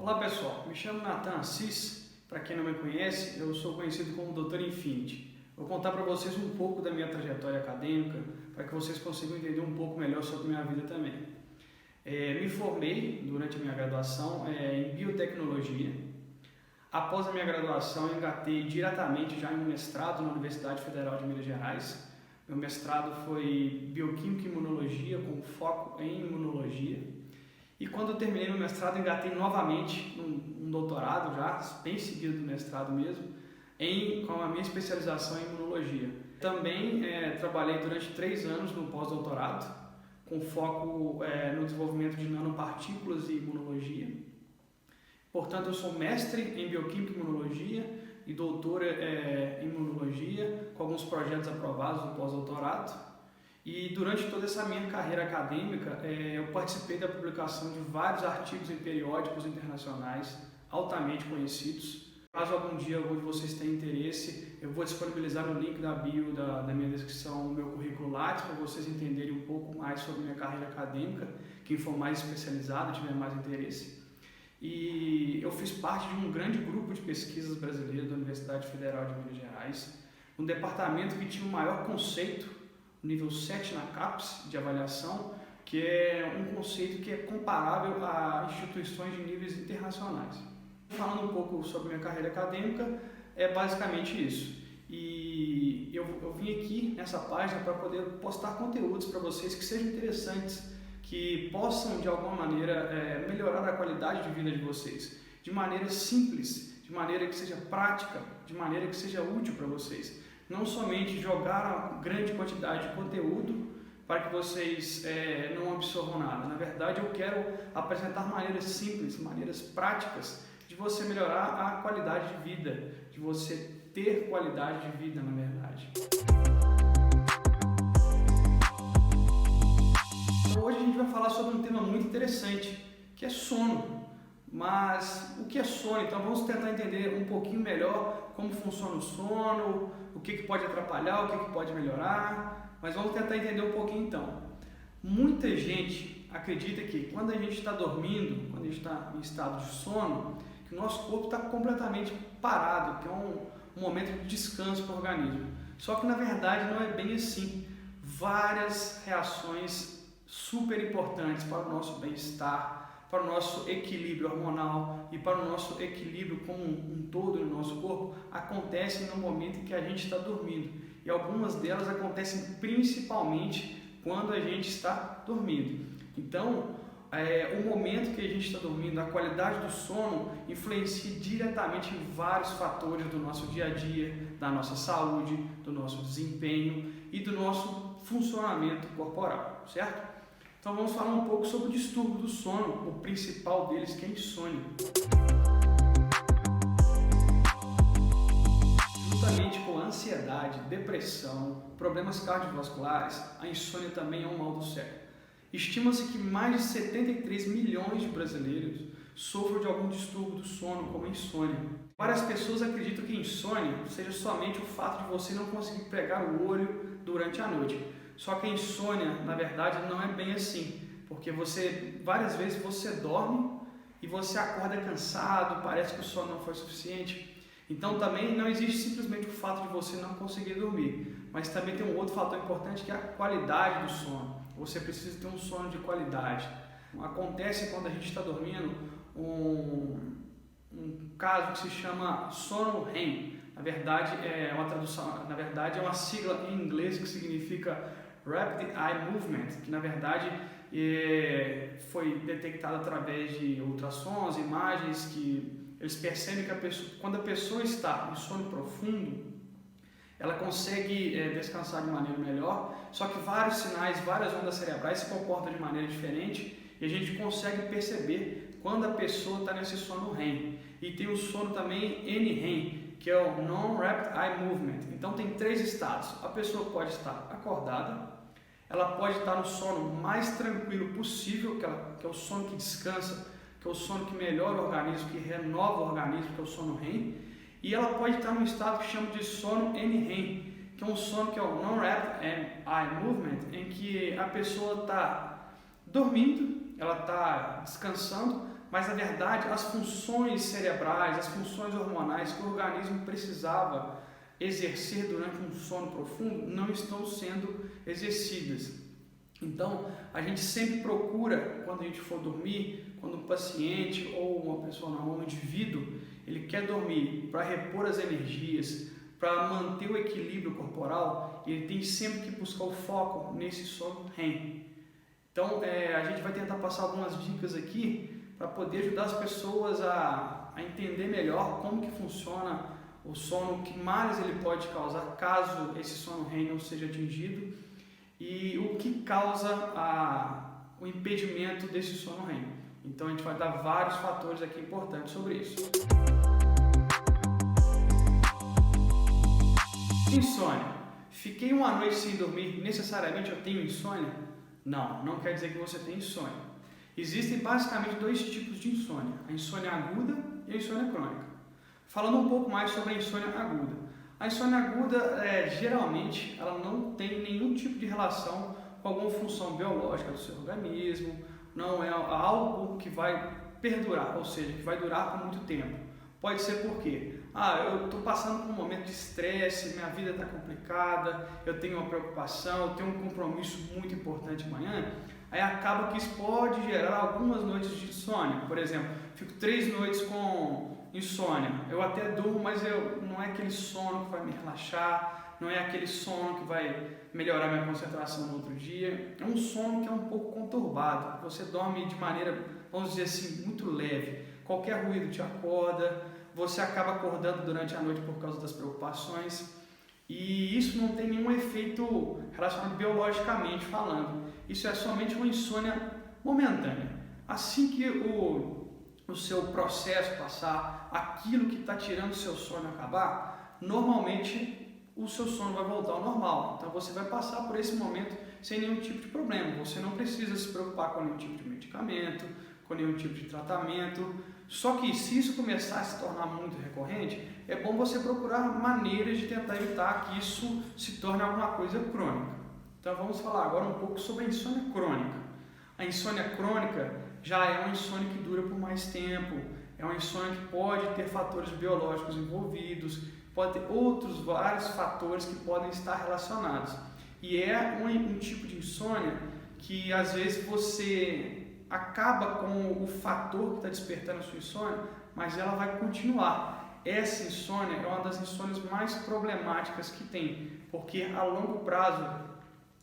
Olá pessoal, me chamo Nathan Assis, para quem não me conhece, eu sou conhecido como Dr. Infinity. Vou contar para vocês um pouco da minha trajetória acadêmica, para que vocês consigam entender um pouco melhor sobre minha vida também. Me formei durante a minha graduação em biotecnologia. Após a minha graduação, eu engatei diretamente já em um mestrado na Universidade Federal de Minas Gerais. Meu mestrado foi Bioquímica e Imunologia, com foco em imunologia. E quando eu terminei meu mestrado, engatei novamente um doutorado, já bem seguido do mestrado mesmo, com a minha especialização em imunologia. Também trabalhei durante 3 anos no pós-doutorado, com foco no desenvolvimento de nanopartículas e imunologia. Portanto, eu sou mestre em Bioquímica e Imunologia e doutora em Imunologia, com alguns projetos aprovados no pós-doutorado. E durante toda essa minha carreira acadêmica, eu participei da publicação de vários artigos em periódicos internacionais altamente conhecidos. Caso algum dia algum de vocês tenha interesse, eu vou disponibilizar no link da bio da minha descrição o meu currículo Lattes para vocês entenderem um pouco mais sobre minha carreira acadêmica, quem for mais especializado, tiver mais interesse. E eu fiz parte de um grande grupo de pesquisas brasileiras da Universidade Federal de Minas Gerais, um departamento que tinha o maior conceito, nível 7 na CAPES de avaliação, que é um conceito que é comparável a instituições de níveis internacionais. Falando um pouco sobre minha carreira acadêmica, é basicamente isso. E eu vim aqui nessa página para poder postar conteúdos para vocês que sejam interessantes, que possam de alguma maneira melhorar a qualidade de vida de vocês, de maneira simples, de maneira que seja prática, de maneira que seja útil para vocês. Não somente jogar uma grande quantidade de conteúdo para que vocês não absorvam nada. Na verdade, eu quero apresentar maneiras simples, maneiras práticas de você melhorar a qualidade de vida, de você ter qualidade de vida, na verdade. Então, hoje a gente vai falar sobre um tema muito interessante, que é sono. Mas o que é sono? Então vamos tentar entender um pouquinho melhor como funciona o sono, o que pode atrapalhar, o que pode melhorar, mas vamos tentar entender um pouquinho então. Muita gente acredita que quando a gente está dormindo, quando a gente está em estado de sono, que o nosso corpo está completamente parado, que é um momento de descanso para o organismo. Só que na verdade não é bem assim. Várias reações super importantes para o nosso bem-estar, para o nosso equilíbrio hormonal e para o nosso equilíbrio como um todo no nosso corpo, acontecem no momento em que a gente está dormindo. E algumas delas acontecem principalmente quando a gente está dormindo. Então, o momento que a gente está dormindo, a qualidade do sono influencia diretamente em vários fatores do nosso dia a dia, da nossa saúde, do nosso desempenho e do nosso funcionamento corporal, certo? Então vamos falar um pouco sobre o distúrbio do sono, o principal deles, que é a insônia. Juntamente com a ansiedade, depressão, problemas cardiovasculares, a insônia também é um mal do século. Estima-se que mais de 73 milhões de brasileiros sofram de algum distúrbio do sono, como a insônia. Várias pessoas acreditam que a insônia seja somente o fato de você não conseguir pregar o olho durante a noite. Só que a insônia, na verdade, não é bem assim, porque várias vezes você dorme e você acorda cansado, parece que o sono não foi suficiente. Então também não existe simplesmente o fato de você não conseguir dormir, mas também tem um outro fator importante que é a qualidade do sono. Você precisa ter um sono de qualidade. Acontece quando a gente está dormindo um caso que se chama sono REM. Na verdade é uma sigla em inglês que significa Rapid Eye Movement, que na verdade foi detectado através de ultrassons, imagens, que eles percebem que quando a pessoa está em sono profundo, ela consegue descansar de maneira melhor, só que vários sinais, várias ondas cerebrais se comportam de maneira diferente e a gente consegue perceber quando a pessoa está nesse sono REM. E tem o sono também NREM, que é o Non-Rapid Eye Movement. Então tem 3 estados. A pessoa pode estar acordada, ela pode estar no sono mais tranquilo possível, que é o sono que descansa, que é o sono que melhora o organismo, que renova o organismo, que é o sono REM, e ela pode estar num estado que chama de sono NREM, que é um sono que é o Non-Rapid Eye Movement, em que a pessoa está dormindo, ela está descansando, mas na verdade as funções cerebrais, as funções hormonais que o organismo precisava exercer durante um sono profundo não estão sendo exercidas. Então, a gente sempre procura, quando a gente for dormir, quando um paciente ou uma pessoa normal, um indivíduo, ele quer dormir para repor as energias, para manter o equilíbrio corporal, ele tem sempre que buscar o foco nesse sono REM. Então, a gente vai tentar passar algumas dicas aqui para poder ajudar as pessoas a entender melhor como que funciona o sono, que males ele pode causar caso esse sono REM não seja atingido e o que causa o impedimento desse sono REM. Então, a gente vai dar vários fatores aqui importantes sobre isso. Insônia. Fiquei uma noite sem dormir, necessariamente eu tenho insônia? Não, não quer dizer que você tem insônia. Existem basicamente dois tipos de insônia, a insônia aguda e a insônia crônica. Falando um pouco mais sobre a insônia aguda. A insônia aguda, geralmente, ela não tem nenhum tipo de relação com alguma função biológica do seu organismo, não é algo que vai perdurar, ou seja, que vai durar por muito tempo. Pode ser porque, eu estou passando por um momento de estresse, minha vida está complicada, eu tenho uma preocupação, eu tenho um compromisso muito importante amanhã, aí acaba que isso pode gerar algumas noites de insônia. Por exemplo, fico 3 noites com insônia, eu até durmo, mas não é aquele sono que vai me relaxar, não é aquele sono que vai melhorar minha concentração no outro dia, é um sono que é um pouco conturbado, você dorme de maneira, vamos dizer assim, muito leve, qualquer ruído te acorda, você acaba acordando durante a noite por causa das preocupações e isso não tem nenhum efeito relacionado biologicamente falando, isso é somente uma insônia momentânea. Assim que o seu processo passar, aquilo que está tirando o seu sono acabar, normalmente o seu sono vai voltar ao normal. Então você vai passar por esse momento sem nenhum tipo de problema. Você não precisa se preocupar com nenhum tipo de medicamento, com nenhum tipo de tratamento. Só que se isso começar a se tornar muito recorrente, é bom você procurar maneiras de tentar evitar que isso se torne alguma coisa crônica. Então vamos falar agora um pouco sobre a insônia crônica. A insônia crônica já é uma insônia que dura por mais tempo, é uma insônia que pode ter fatores biológicos envolvidos, pode ter outros vários fatores que podem estar relacionados. E é um tipo de insônia que às vezes você acaba com o fator que está despertando a sua insônia, mas ela vai continuar. Essa insônia é uma das insônias mais problemáticas que tem, porque a longo prazo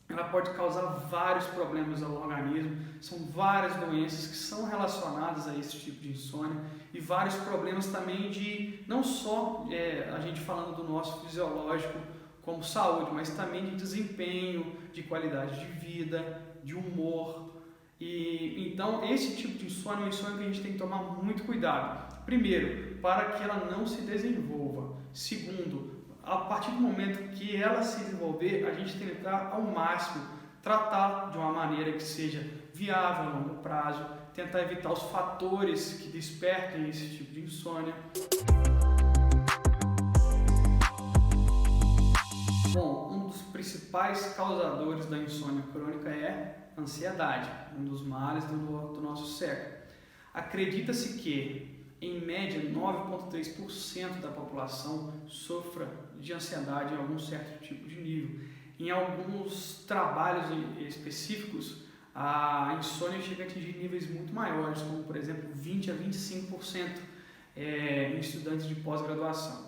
ela pode causar vários problemas ao organismo, são várias doenças que são relacionadas a esse tipo de insônia e vários problemas também de, não só a gente falando do nosso fisiológico como saúde, mas também de desempenho, de qualidade de vida, de humor. E então esse tipo de insônia é uma insônia que a gente tem que tomar muito cuidado. Primeiro, para que ela não se desenvolva. Segundo, a partir do momento que ela se desenvolver, a gente tem que tentar ao máximo tratar de uma maneira que seja viável a longo prazo, tentar evitar os fatores que despertem esse tipo de insônia. Bom, um dos principais causadores da insônia crônica é a ansiedade, um dos males do nosso século. Acredita-se que em média, 9,3% da população sofra de ansiedade em algum certo tipo de nível. Em alguns trabalhos específicos, a insônia chega a atingir níveis muito maiores, como por exemplo 20 a 25% em estudantes de pós-graduação.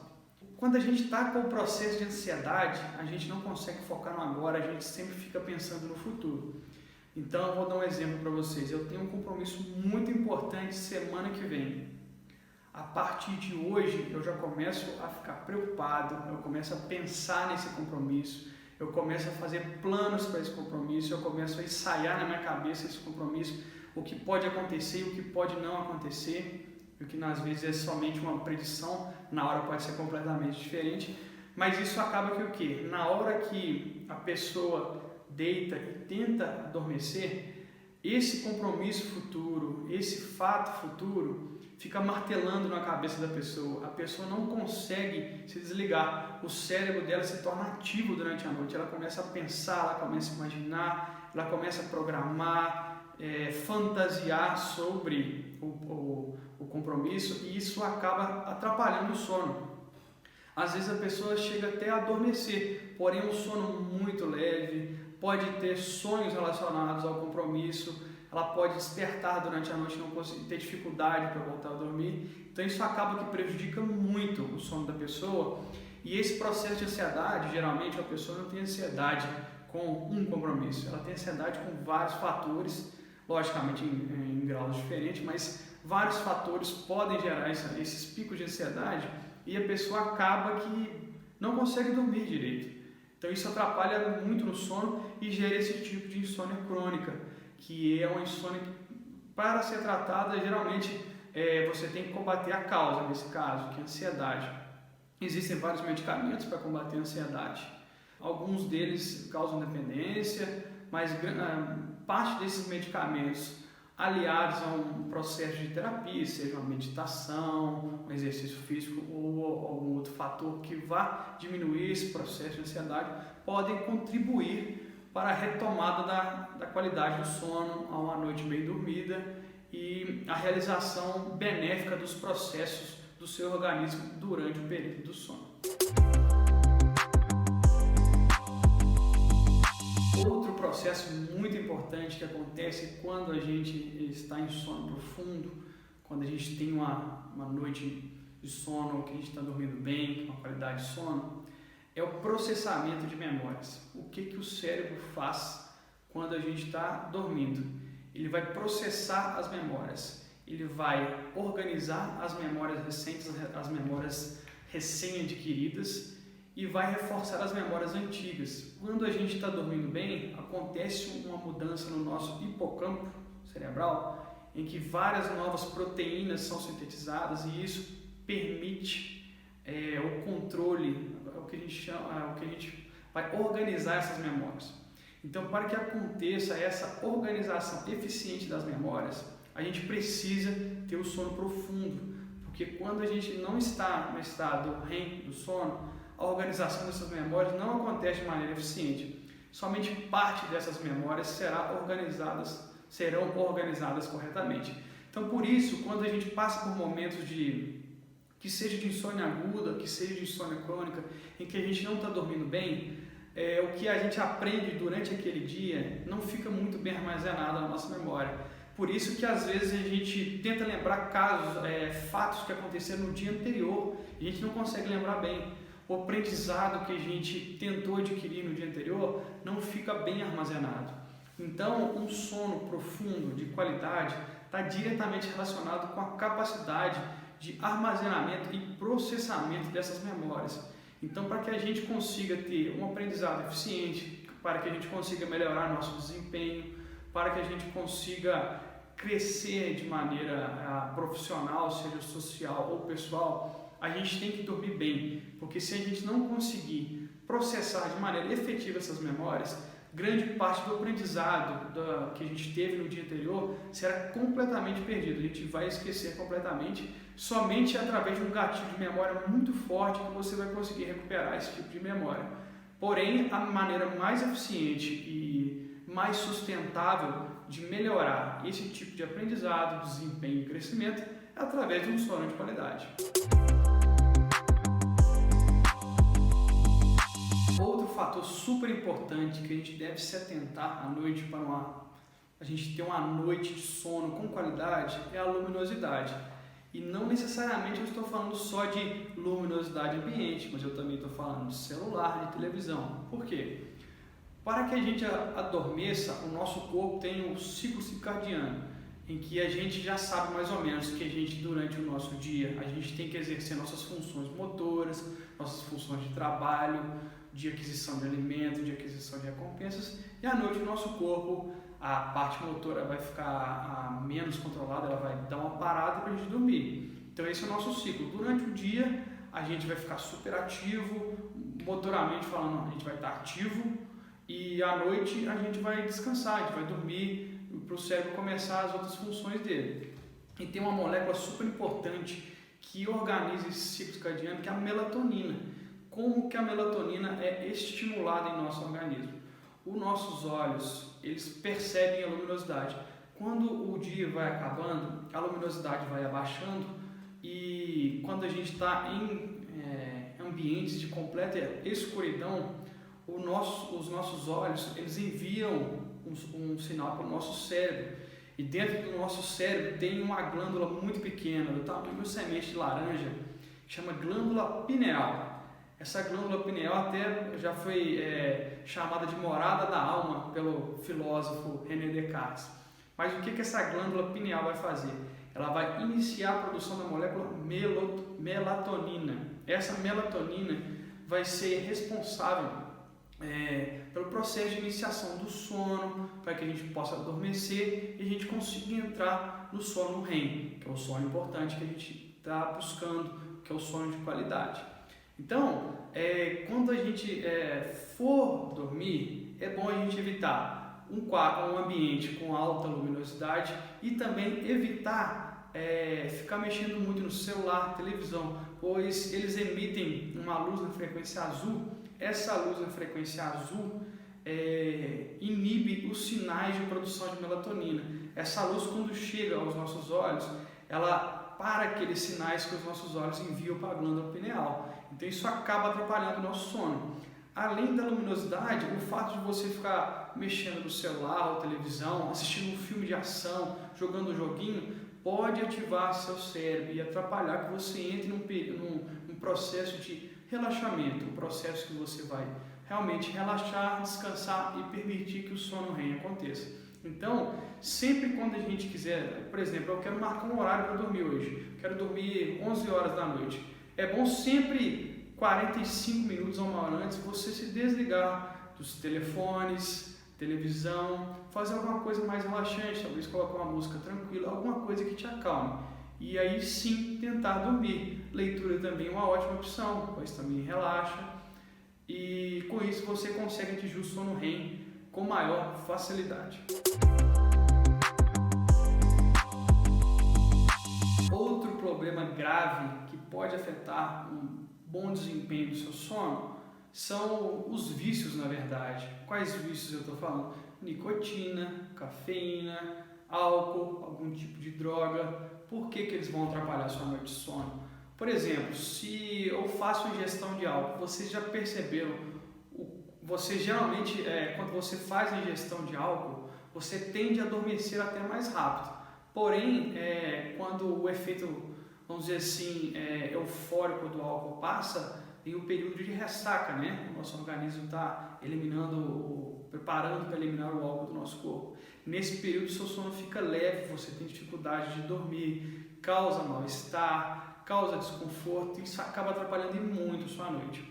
Quando a gente está com o processo de ansiedade, a gente não consegue focar no agora, a gente sempre fica pensando no futuro. Então, eu vou dar um exemplo para vocês. Eu tenho um compromisso muito importante semana que vem. A partir de hoje eu já começo a ficar preocupado, eu começo a pensar nesse compromisso, eu começo a fazer planos para esse compromisso, eu começo a ensaiar na minha cabeça esse compromisso, o que pode acontecer e o que pode não acontecer, o que às vezes é somente uma predição, na hora pode ser completamente diferente, mas isso acaba que o quê? Na hora que a pessoa deita e tenta adormecer, esse compromisso futuro, esse fato futuro, fica martelando na cabeça da pessoa, a pessoa não consegue se desligar, o cérebro dela se torna ativo durante a noite, ela começa a pensar, ela começa a imaginar, ela começa a programar, fantasiar sobre compromisso e isso acaba atrapalhando o sono. Às vezes a pessoa chega até a adormecer, porém um sono muito leve, pode ter sonhos relacionados ao compromisso, ela pode despertar durante a noite e não conseguir ter dificuldade para voltar a dormir. Então isso acaba que prejudica muito o sono da pessoa. E esse processo de ansiedade, geralmente a pessoa não tem ansiedade com um compromisso, ela tem ansiedade com vários fatores, logicamente em graus diferentes, mas vários fatores podem gerar esses picos de ansiedade e a pessoa acaba que não consegue dormir direito. Então isso atrapalha muito no sono e gera esse tipo de insônia crônica, que é uma insônia que, para ser tratada, geralmente você tem que combater a causa, nesse caso, que é a ansiedade. Existem vários medicamentos para combater a ansiedade. Alguns deles causam dependência, mas parte desses medicamentos, aliados a um processo de terapia, seja uma meditação, um exercício físico ou algum outro fator que vá diminuir esse processo de ansiedade, podem contribuir para a retomada da qualidade do sono, a uma noite bem dormida e a realização benéfica dos processos do seu organismo durante o período do sono. Outro processo muito importante que acontece quando a gente está em sono profundo, quando a gente tem uma noite de sono, que a gente está dormindo bem, com uma qualidade de sono, é o processamento de memórias. O que o cérebro faz quando a gente está dormindo? Ele vai processar as memórias, ele vai organizar as memórias recentes, as memórias recém-adquiridas e vai reforçar as memórias antigas. Quando a gente está dormindo bem, acontece uma mudança no nosso hipocampo cerebral, em que várias novas proteínas são sintetizadas e isso permite o controle, o que a gente vai organizar essas memórias. Então, para que aconteça essa organização eficiente das memórias, a gente precisa ter o sono profundo, porque quando a gente não está no estado REM do sono, a organização dessas memórias não acontece de maneira eficiente. Somente parte dessas memórias serão organizadas corretamente. Então, por isso, quando a gente passa por momentos que seja de insônia aguda, que seja de insônia crônica, em que a gente não está dormindo bem, o que a gente aprende durante aquele dia não fica muito bem armazenado na nossa memória. Por isso que às vezes a gente tenta lembrar casos, fatos que aconteceram no dia anterior, e a gente não consegue lembrar bem. O aprendizado que a gente tentou adquirir no dia anterior não fica bem armazenado. Então, um sono profundo, de qualidade, está diretamente relacionado com a capacidade de armazenamento e processamento dessas memórias. Então, para que a gente consiga ter um aprendizado eficiente, para que a gente consiga melhorar nosso desempenho, para que a gente consiga crescer de maneira profissional, seja social ou pessoal, a gente tem que dormir bem, porque se a gente não conseguir processar de maneira efetiva essas memórias, grande parte do aprendizado que a gente teve no dia anterior será completamente perdido. A gente vai esquecer completamente, somente através de um gatilho de memória muito forte que você vai conseguir recuperar esse tipo de memória. Porém, a maneira mais eficiente e mais sustentável de melhorar esse tipo de aprendizado, desempenho e crescimento é através de um sono de qualidade. Outro fator super importante que a gente deve se atentar à noite para a gente ter uma noite de sono com qualidade é a luminosidade. E não necessariamente eu estou falando só de luminosidade ambiente, mas eu também estou falando de celular, de televisão. Por quê? Para que a gente adormeça, o nosso corpo tem um ciclo circadiano, em que a gente já sabe mais ou menos que a gente, durante o nosso dia, a gente tem que exercer nossas funções motoras, nossas funções de trabalho, de aquisição de alimento, de aquisição de recompensas, e à noite o nosso corpo, a parte motora vai ficar menos controlada, ela vai dar uma parada para a gente dormir. Então esse é o nosso ciclo. Durante o dia a gente vai ficar super ativo, motoramente falando, a gente vai estar ativo, e à noite a gente vai descansar, a gente vai dormir para o cérebro começar as outras funções dele. E tem uma molécula super importante que organiza esse ciclo circadiano, que é a melatonina. Como que a melatonina é estimulada em nosso organismo? Os nossos olhos, eles percebem a luminosidade. quando o dia vai acabando, a luminosidade vai abaixando e quando a gente está em ambientes de completa escuridão, os nossos olhos eles enviam um sinal para o nosso cérebro. E dentro do nosso cérebro tem uma glândula muito pequena, do tamanho de uma semente de laranja, que chama glândula pineal. Essa glândula pineal até já foi chamada de morada da alma pelo filósofo René Descartes. Mas o que essa glândula pineal vai fazer? Ela vai iniciar a produção da molécula melatonina. Essa melatonina vai ser responsável pelo processo de iniciação do sono, para que a gente possa adormecer e a gente consiga entrar no sono REM, que é o sono importante que a gente está buscando, que é o sono de qualidade. Então, quando a gente for dormir, é bom a gente evitar um ambiente com alta luminosidade e também evitar ficar mexendo muito no celular, televisão, pois eles emitem uma luz na frequência azul. Essa luz na frequência azul inibe os sinais de produção de melatonina. Essa luz, quando chega aos nossos olhos, ela para aqueles sinais que os nossos olhos enviam para a glândula pineal. Então isso acaba atrapalhando o nosso sono. Além da luminosidade, o fato de você ficar mexendo no celular ou televisão, assistindo um filme de ação, jogando um joguinho, pode ativar seu cérebro e atrapalhar que você entre num processo de relaxamento, um processo que você vai realmente relaxar, descansar e permitir que o sono REM aconteça. Então, sempre quando a gente quiser, por exemplo, eu quero marcar um horário para dormir hoje, quero dormir 11 horas da noite, é bom sempre 45 minutos ou uma hora antes você se desligar dos telefones, televisão, fazer alguma coisa mais relaxante, talvez colocar uma música tranquila, alguma coisa que te acalme. E aí sim tentar dormir. Leitura também é uma ótima opção, pois também relaxa. E com isso você consegue atingir o sono REM com maior facilidade. Outro problema grave que pode afetar um bom desempenho do seu sono são os vícios, na verdade. Quais vícios eu estou falando? Nicotina, cafeína, álcool, algum tipo de droga. Por que eles vão atrapalhar a sua noite de sono? Por exemplo, se eu faço ingestão de álcool, vocês já perceberam, você geralmente, quando você faz a ingestão de álcool, você tende a adormecer até mais rápido. Porém, quando o efeito, vamos dizer assim, eufórico do álcool passa, tem o período de ressaca, né? O nosso organismo está preparando para eliminar o álcool do nosso corpo. Nesse período, seu sono fica leve, você tem dificuldade de dormir, causa mal-estar, causa desconforto, e isso acaba atrapalhando muito a sua noite.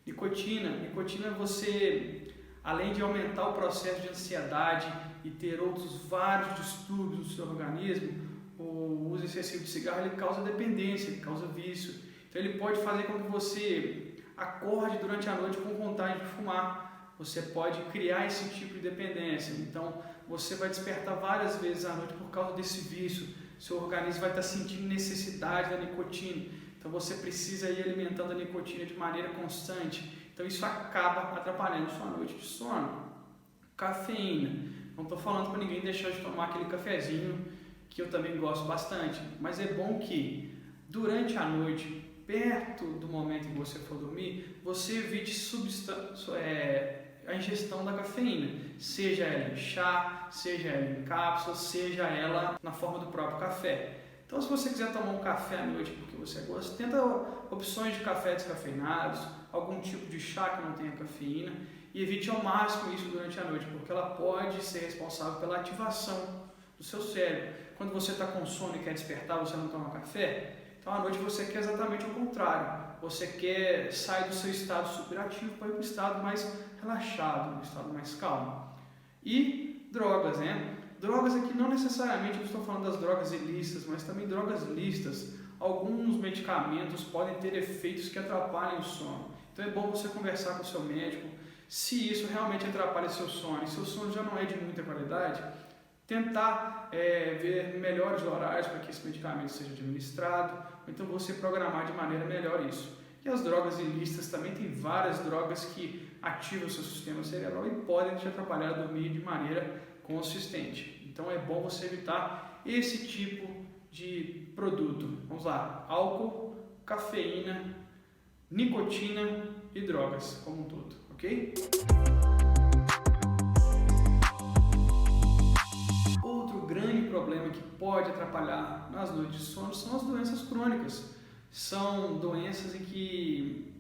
Nicotina, você, além de aumentar o processo de ansiedade e ter outros vários distúrbios do seu organismo, o uso excessivo de cigarro ele causa dependência, ele causa vício. Então ele pode fazer com que você acorde durante a noite com vontade de fumar. Você pode criar esse tipo de dependência. Então você vai despertar várias vezes à noite por causa desse vício. Seu organismo vai estar sentindo necessidade da nicotina. Então você precisa ir alimentando a nicotina de maneira constante. Então isso acaba atrapalhando sua noite de sono. Cafeína. Não estou falando para ninguém deixar de tomar aquele cafezinho que eu também gosto bastante. Mas é bom que durante a noite, perto do momento em que você for dormir, você evite a ingestão da cafeína, seja ela em chá, seja ela em cápsula, seja ela na forma do próprio café. Então, se você quiser tomar um café à noite porque você gosta, tenta opções de café descafeinados, algum tipo de chá que não tenha cafeína e evite ao máximo isso durante a noite, porque ela pode ser responsável pela ativação do seu cérebro. Quando você está com sono e quer despertar, você não toma café? Então, à noite você quer exatamente o contrário. Você quer sair do seu estado superativo para ir para o estado mais relaxado, um estado mais calmo. E drogas, né? Drogas aqui não necessariamente eu estou falando das drogas ilícitas, mas também drogas lícitas. Alguns medicamentos podem ter efeitos que atrapalhem o sono. Então é bom você conversar com o seu médico se isso realmente atrapalha seu sono. E seu sono já não é de muita qualidade, tentar ver melhores horários para que esse medicamento seja administrado, ou então você programar de maneira melhor isso. E as drogas ilícitas também, tem várias drogas que ativam o seu sistema cerebral e podem te atrapalhar a dormir de maneira consistente. Então é bom você evitar esse tipo de produto. Vamos lá, álcool, cafeína, nicotina e drogas como um todo, ok? Outro grande problema que pode atrapalhar nas noites de sono são as doenças crônicas. São doenças em que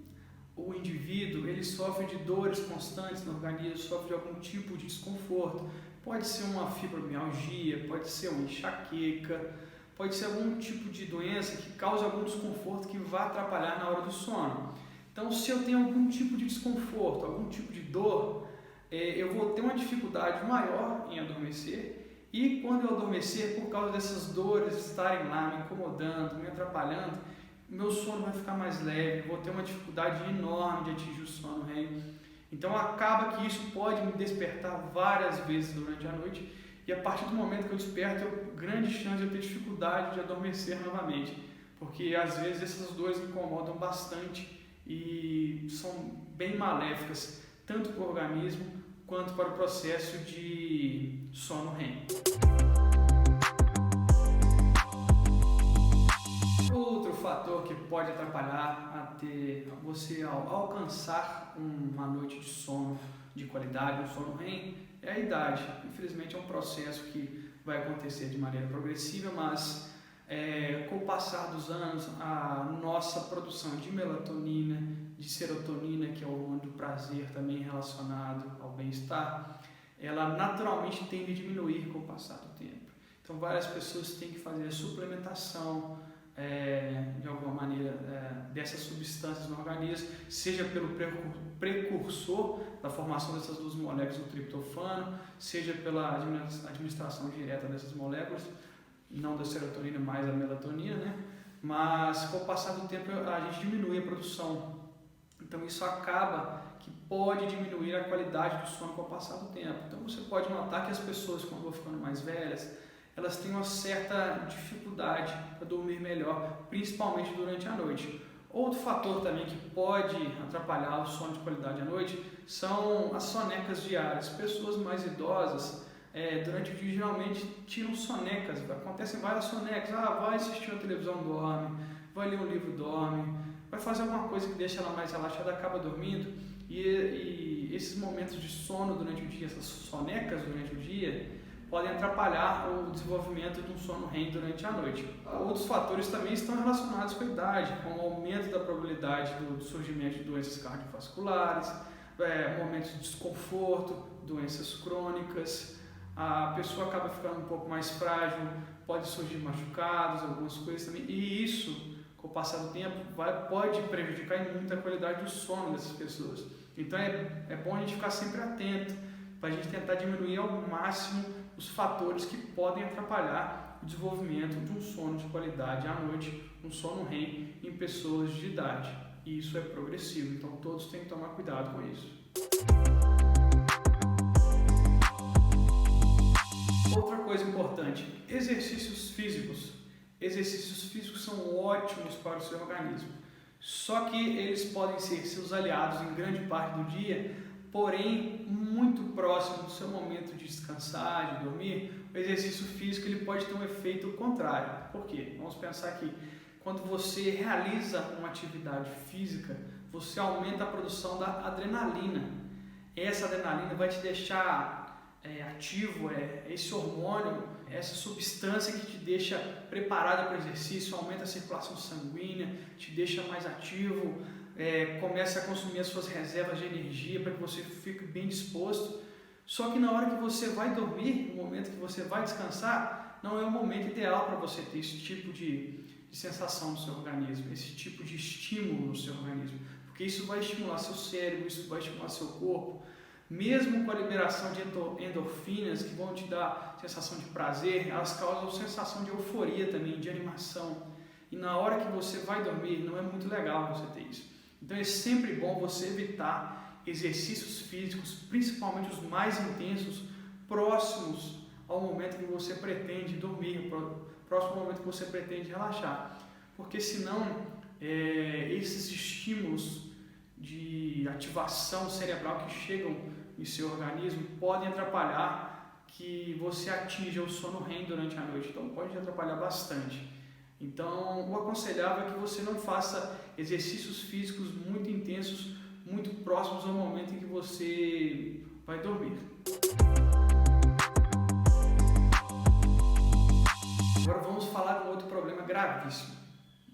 o indivíduo ele sofre de dores constantes no organismo, sofre de algum tipo de desconforto. Pode ser uma fibromialgia, pode ser uma enxaqueca, pode ser algum tipo de doença que cause algum desconforto que vá atrapalhar na hora do sono. Então, se eu tenho algum tipo de desconforto, algum tipo de dor, eu vou ter uma dificuldade maior em adormecer, e quando eu adormecer, por causa dessas dores estarem lá me incomodando, me atrapalhando, meu sono vai ficar mais leve, vou ter uma dificuldade enorme de atingir o sono REM. Então acaba que isso pode me despertar várias vezes durante a noite, e a partir do momento que eu desperto, eu tenho grande chance de eu ter dificuldade de adormecer novamente, porque às vezes essas dores me incomodam bastante e são bem maléficas, tanto para o organismo quanto para o processo de sono REM. Outro fator que pode atrapalhar você alcançar uma noite de sono de qualidade, um sono REM, é a idade. Infelizmente é um processo que vai acontecer de maneira progressiva, mas com o passar dos anos, a nossa produção de melatonina, de serotonina, que é o hormônio do prazer também relacionado ao bem-estar, ela naturalmente tende a diminuir com o passar do tempo. Então várias pessoas têm que fazer a suplementação de alguma maneira dessas substâncias no organismo, seja pelo precursor da formação dessas duas moléculas do triptofano, seja pela administração direta dessas moléculas, não da serotonina, mais da melatonina, né? Mas com o passar do tempo a gente diminui a produção, então isso acaba que pode diminuir a qualidade do sono com o passar do tempo. Então você pode notar que as pessoas, quando vão ficando mais velhas, elas têm uma certa dificuldade para dormir melhor, principalmente durante a noite. Outro fator também que pode atrapalhar o sono de qualidade à noite são as sonecas diárias. Pessoas mais idosas, durante o dia, geralmente tiram sonecas. Acontecem várias sonecas. Vai assistir uma televisão, dorme. Vai ler um livro, dorme. Vai fazer alguma coisa que deixa ela mais relaxada, acaba dormindo. E esses momentos de sono durante o dia, essas sonecas durante o dia, podem atrapalhar o desenvolvimento de um sono REM durante a noite. Outros fatores também estão relacionados com a idade, como o aumento da probabilidade do surgimento de doenças cardiovasculares, momentos de desconforto, doenças crônicas. A pessoa acaba ficando um pouco mais frágil, pode surgir machucados, algumas coisas também, e isso, com o passar do tempo, pode prejudicar muito a qualidade do sono dessas pessoas. Então é bom a gente ficar sempre atento, para a gente tentar diminuir ao máximo os fatores que podem atrapalhar o desenvolvimento de um sono de qualidade à noite, um sono REM em pessoas de idade. E isso é progressivo, então todos têm que tomar cuidado com isso. Outra coisa importante, exercícios físicos. Exercícios físicos são ótimos para o seu organismo, só que eles podem ser seus aliados em grande parte do dia, porém muito próximo do seu momento de descansar, de dormir. O exercício físico ele pode ter um efeito contrário. Por quê? Vamos pensar que quando você realiza uma atividade física, você aumenta a produção da adrenalina. Essa adrenalina vai te deixar ativo, esse hormônio, essa substância que te deixa preparada para o exercício, aumenta a circulação sanguínea, te deixa mais ativo, começa a consumir as suas reservas de energia para que você fique bem disposto. Só que na hora que você vai dormir, no momento que você vai descansar, não é o momento ideal para você ter esse tipo de sensação no seu organismo, esse tipo de estímulo no seu organismo, porque isso vai estimular seu cérebro, isso vai estimular seu corpo. Mesmo com a liberação de endorfinas que vão te dar sensação de prazer, elas causam sensação de euforia também, de animação. E na hora que você vai dormir, não é muito legal você ter isso. Então é sempre bom você evitar exercícios físicos, principalmente os mais intensos, próximos ao momento que você pretende dormir, próximo ao momento que você pretende relaxar. Porque senão, esses estímulos de ativação cerebral que chegam em seu organismo podem atrapalhar que você atinja o sono REM durante a noite, então pode te atrapalhar bastante. Então, o aconselhável é que você não faça exercícios físicos muito intensos, muito próximos ao momento em que você vai dormir. Agora vamos falar de um outro problema gravíssimo.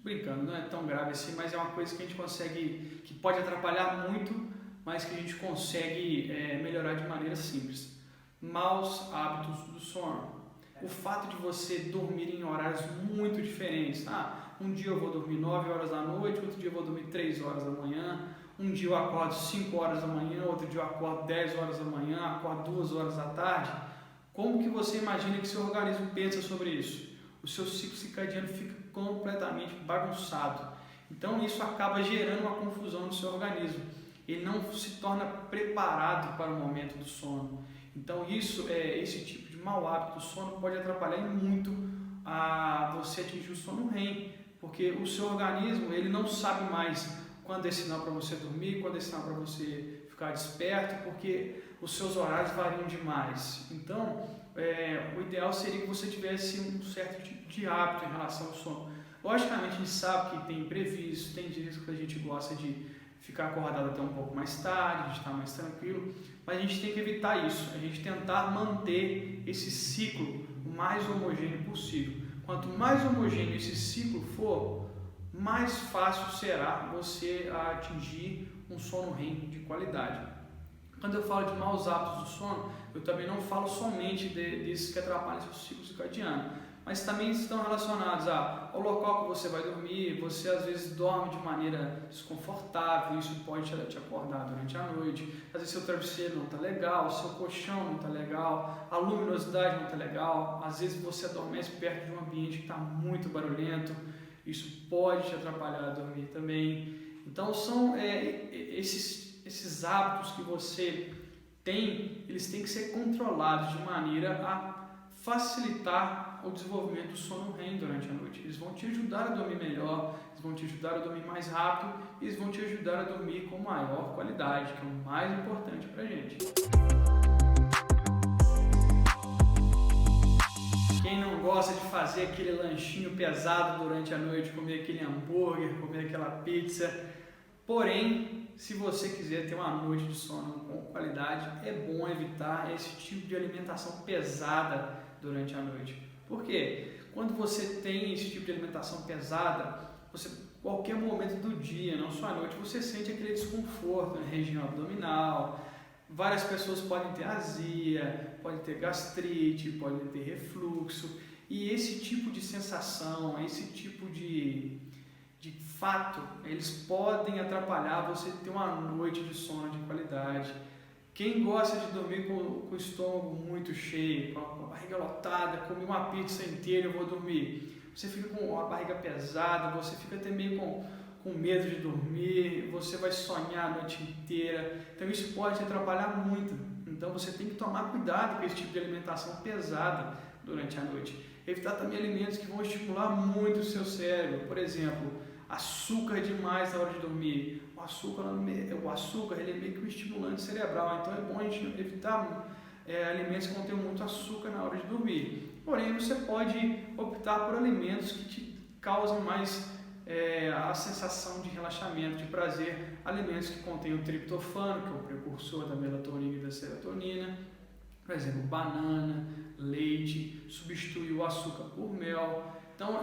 Brincando, não é tão grave assim, mas é uma coisa que a gente consegue, que pode atrapalhar muito, mas que a gente consegue melhorar de maneira simples. Maus hábitos do sono. O fato de você dormir em horários muito diferentes. Um dia eu vou dormir 9 horas da noite, outro dia eu vou dormir 3 horas da manhã, um dia eu acordo 5 horas da manhã, outro dia eu acordo 10 horas da manhã, acordo 2 horas da tarde. Como que você imagina que seu organismo pensa sobre isso? O seu ciclo circadiano fica completamente bagunçado. Então isso acaba gerando uma confusão no seu organismo. Ele não se torna preparado para o momento do sono. Então esse tipo de mau hábito do sono pode atrapalhar muito a você atingir o sono REM, porque o seu organismo ele não sabe mais quando é sinal para você dormir, quando é sinal para você ficar desperto, porque os seus horários variam demais. Então, o ideal seria que você tivesse um certo tipo de hábito em relação ao sono. Logicamente, a gente sabe que tem imprevistos, tem dias que a gente gosta de ficar acordado até um pouco mais tarde, de estar mais tranquilo, mas a gente tem que evitar isso, a gente tentar manter esse ciclo o mais homogêneo possível. Quanto mais homogêneo esse ciclo for, mais fácil será você atingir um sono REM de qualidade. Quando eu falo de maus hábitos do sono, eu também não falo somente desses que atrapalham seu ciclo circadiano, mas também estão relacionados ao local que você vai dormir. Você às vezes dorme de maneira desconfortável, isso pode te acordar durante a noite. Às vezes seu travesseiro não está legal, seu colchão não está legal, a luminosidade não está legal. Às vezes você adormece perto de um ambiente que está muito barulhento, isso pode te atrapalhar a dormir também. Então são esses hábitos que você tem, eles têm que ser controlados de maneira a facilitar o desenvolvimento do sono REM durante a noite. Eles vão te ajudar a dormir melhor, eles vão te ajudar a dormir mais rápido e eles vão te ajudar a dormir com maior qualidade, que é o mais importante pra gente. Quem não gosta de fazer aquele lanchinho pesado durante a noite, comer aquele hambúrguer, comer aquela pizza, porém, se você quiser ter uma noite de sono com qualidade, é bom evitar esse tipo de alimentação pesada durante a noite. Por quê? Quando você tem esse tipo de alimentação pesada, qualquer momento do dia, não só à noite, você sente aquele desconforto na região abdominal. Várias pessoas podem ter azia, podem ter gastrite, podem ter refluxo. E esse tipo de sensação, esse tipo de fato, eles podem atrapalhar você ter uma noite de sono de qualidade. Quem gosta de dormir com o estômago muito cheio, com a barriga lotada, comer uma pizza inteira e vou dormir, você fica com a barriga pesada, você fica até meio com medo de dormir, você vai sonhar a noite inteira, então isso pode te atrapalhar muito. Então você tem que tomar cuidado com esse tipo de alimentação pesada durante a noite. Evitar também alimentos que vão estimular muito o seu cérebro, por exemplo, açúcar demais na hora de dormir. O açúcar ele é meio que um estimulante cerebral, então é bom a gente evitar alimentos que contêm muito açúcar na hora de dormir. Porém, você pode optar por alimentos que te causam mais a sensação de relaxamento, de prazer, alimentos que contêm o triptofano, que é o precursor da melatonina e da serotonina, por exemplo, banana, leite, substitui o açúcar por mel. Então,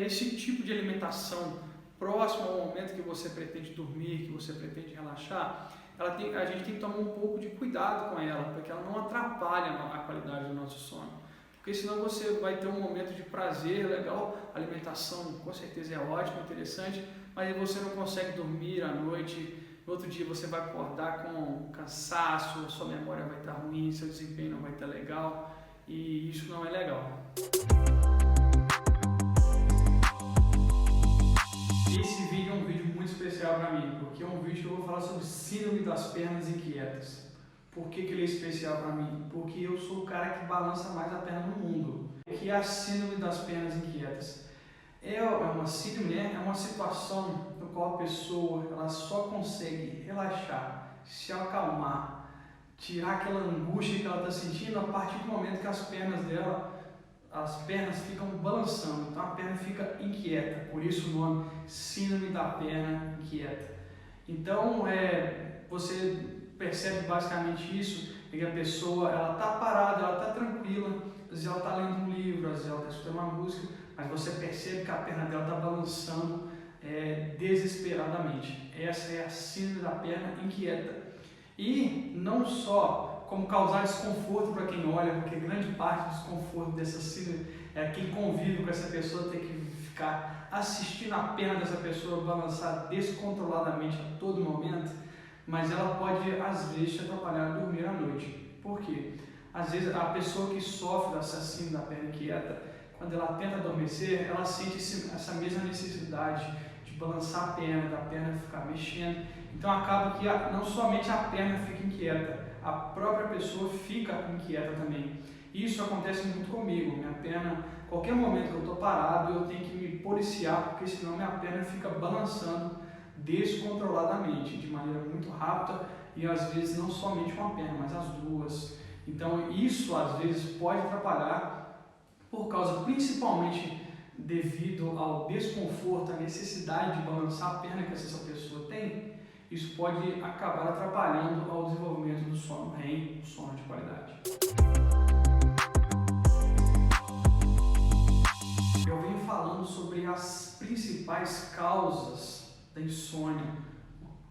esse tipo de alimentação próximo ao momento que você pretende dormir, que você pretende relaxar, a gente tem que tomar um pouco de cuidado com ela, para que ela não atrapalhe a qualidade do nosso sono. Porque senão você vai ter um momento de prazer legal, a alimentação com certeza é ótima, interessante, mas você não consegue dormir à noite, no outro dia você vai acordar com cansaço, sua memória vai estar ruim, seu desempenho não vai estar legal, e isso não é legal. Esse vídeo é um vídeo muito especial para mim, porque é um vídeo que eu vou falar sobre síndrome das pernas inquietas. Por que ele é especial para mim? Porque eu sou o cara que balança mais a perna no mundo. O que é a síndrome das pernas inquietas? É uma síndrome, é uma situação no qual a pessoa ela só consegue relaxar, se acalmar, tirar aquela angústia que ela está sentindo a partir do momento que as pernas ficam balançando, então a perna fica inquieta, por isso o nome síndrome da perna inquieta. Então você percebe basicamente isso, que a pessoa está parada, ela está tranquila, às vezes ela está lendo um livro, às vezes ela está escutando uma música, mas você percebe que a perna dela está balançando desesperadamente. Essa é a síndrome da perna inquieta. E não só como causar desconforto para quem olha, porque grande parte do desconforto dessa síndrome é quem convive com essa pessoa ter que ficar assistindo a perna dessa pessoa balançar descontroladamente a todo momento, mas ela pode às vezes te atrapalhar a dormir à noite. Por quê? Às vezes a pessoa que sofre dessa síndrome da perna inquieta, quando ela tenta adormecer, ela sente essa mesma necessidade de balançar a perna, da perna ficar mexendo. Então acaba que não somente a perna fica inquieta, a própria pessoa fica inquieta também. Isso acontece muito comigo. Minha perna, qualquer momento que eu estou parado, eu tenho que me policiar, porque senão minha perna fica balançando descontroladamente, de maneira muito rápida, e às vezes não somente uma perna, mas as duas. Então isso às vezes pode atrapalhar, por causa principalmente devido ao desconforto, à necessidade de balançar a perna que essa pessoa tem. Isso pode acabar atrapalhando ao desenvolvimento do sono REM, do sono de qualidade. Eu venho falando sobre as principais causas da insônia,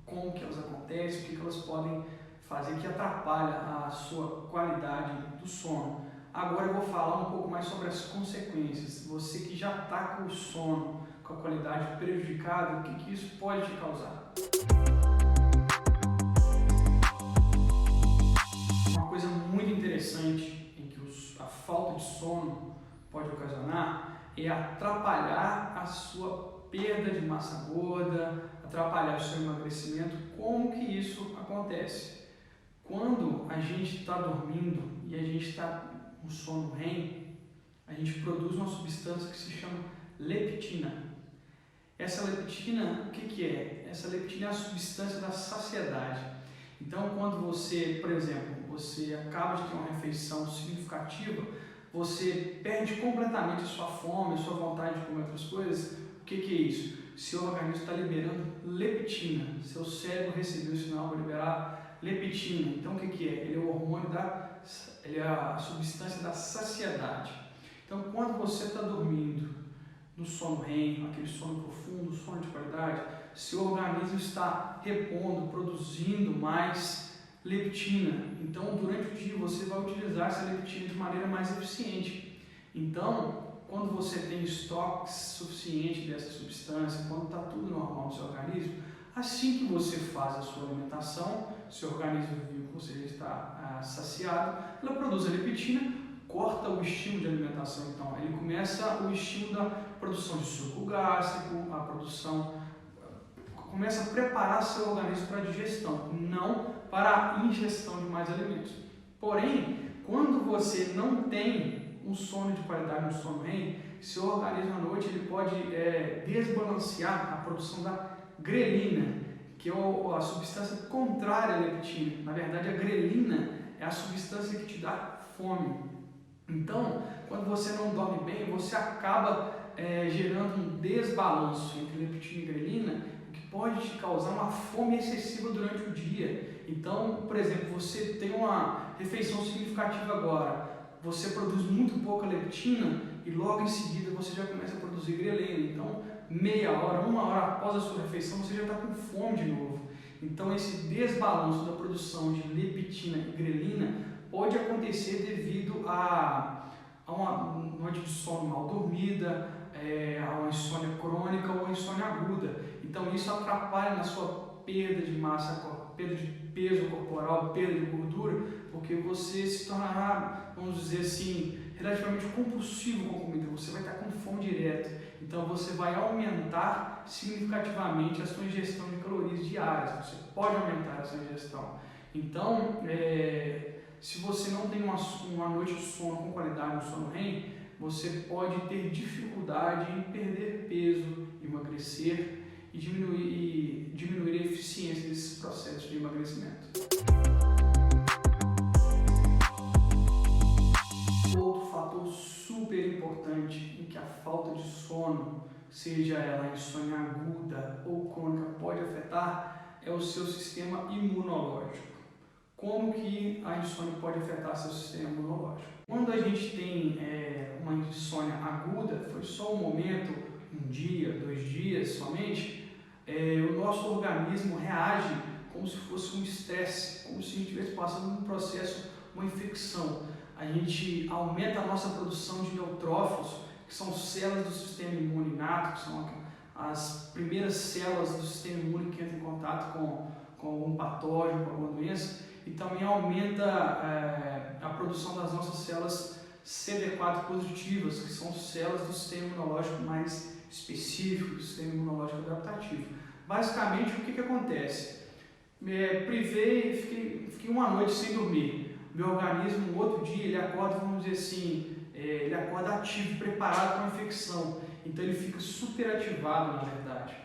como que elas acontecem, o que elas podem fazer que atrapalha a sua qualidade do sono. Agora eu vou falar um pouco mais sobre as consequências. Você que já está com o sono, com a qualidade prejudicada, o que isso pode te causar? Uma coisa muito interessante em que a falta de sono pode ocasionar é atrapalhar a sua perda de massa gorda, atrapalhar o seu emagrecimento. Como que isso acontece? Quando a gente está dormindo e a gente está com sono REM, a gente produz uma substância que se chama leptina. Essa leptina, o que é? Essa leptina é a substância da saciedade. Então, quando você, por exemplo, você acaba de ter uma refeição significativa, você perde completamente a sua fome, a sua vontade de comer outras coisas. O que é isso? Seu organismo está liberando leptina. Seu cérebro recebeu o sinal para liberar leptina. Então, o que é? Ele é o hormônio ele é a substância da saciedade. Então, quando você está dormindo no sono REM, aquele sono profundo, sono de qualidade, seu organismo está repondo, produzindo mais leptina. Então, durante o dia, você vai utilizar essa leptina de maneira mais eficiente. Então, quando você tem estoques suficiente dessa substância, quando está tudo normal no seu organismo, assim que você faz a sua alimentação, seu organismo viu que você já está saciado, ela produz a leptina, corta o estímulo de alimentação. Então, ele começa o estímulo da produção de suco gástrico, começa a preparar seu organismo para a digestão, não para a ingestão de mais alimentos. Porém, quando você não tem um sono de qualidade, um sono REM, seu organismo à noite ele pode desbalancear a produção da grelina, que é a substância contrária à leptina. Na verdade, a grelina é a substância que te dá fome. Então, quando você não dorme bem, você acaba gerando um desbalanço entre leptina e grelina, o que pode te causar uma fome excessiva durante o dia. Então, por exemplo, você tem uma refeição significativa agora, você produz muito pouca leptina e logo em seguida você já começa a produzir grelina. Então, meia hora, uma hora após a sua refeição, você já está com fome de novo. Então, esse desbalanço da produção de leptina e grelina pode acontecer devido a uma noite de sono mal dormida, a uma insônia crônica ou a insônia aguda. Então, isso atrapalha na sua perda de massa, perda de peso corporal, perda de gordura, porque você se tornará, vamos dizer assim, relativamente compulsivo com a comida, você vai estar com fome direto. Então você vai aumentar significativamente a sua ingestão de calorias diárias, você pode aumentar essa ingestão. Então, se você não tem uma noite de sono com qualidade, um sono REM, você pode ter dificuldade em perder peso, emagrecer e diminuir a eficiência desses processos de emagrecimento. super importante em que a falta de sono, seja ela insônia aguda ou crônica, pode afetar é o seu sistema imunológico. Como que a insônia pode afetar seu sistema imunológico? Quando a gente tem uma insônia aguda, foi só um momento, um dia, 2 dias somente, o nosso organismo reage como se fosse um estresse, como se a gente estivesse passando um processo, uma infecção. A gente aumenta a nossa produção de neutrófilos, que são células do sistema imune inato, que são as primeiras células do sistema imune que entram em contato com algum patógeno, com alguma doença, e também aumenta a produção das nossas células CD4 positivas, que são células do sistema imunológico mais específico, do sistema imunológico adaptativo. Basicamente, o que acontece? Fiquei uma noite sem dormir. Meu organismo, no outro dia, ele acorda, vamos dizer assim, ele acorda ativo, preparado para a infecção. Então, ele fica super ativado, na verdade.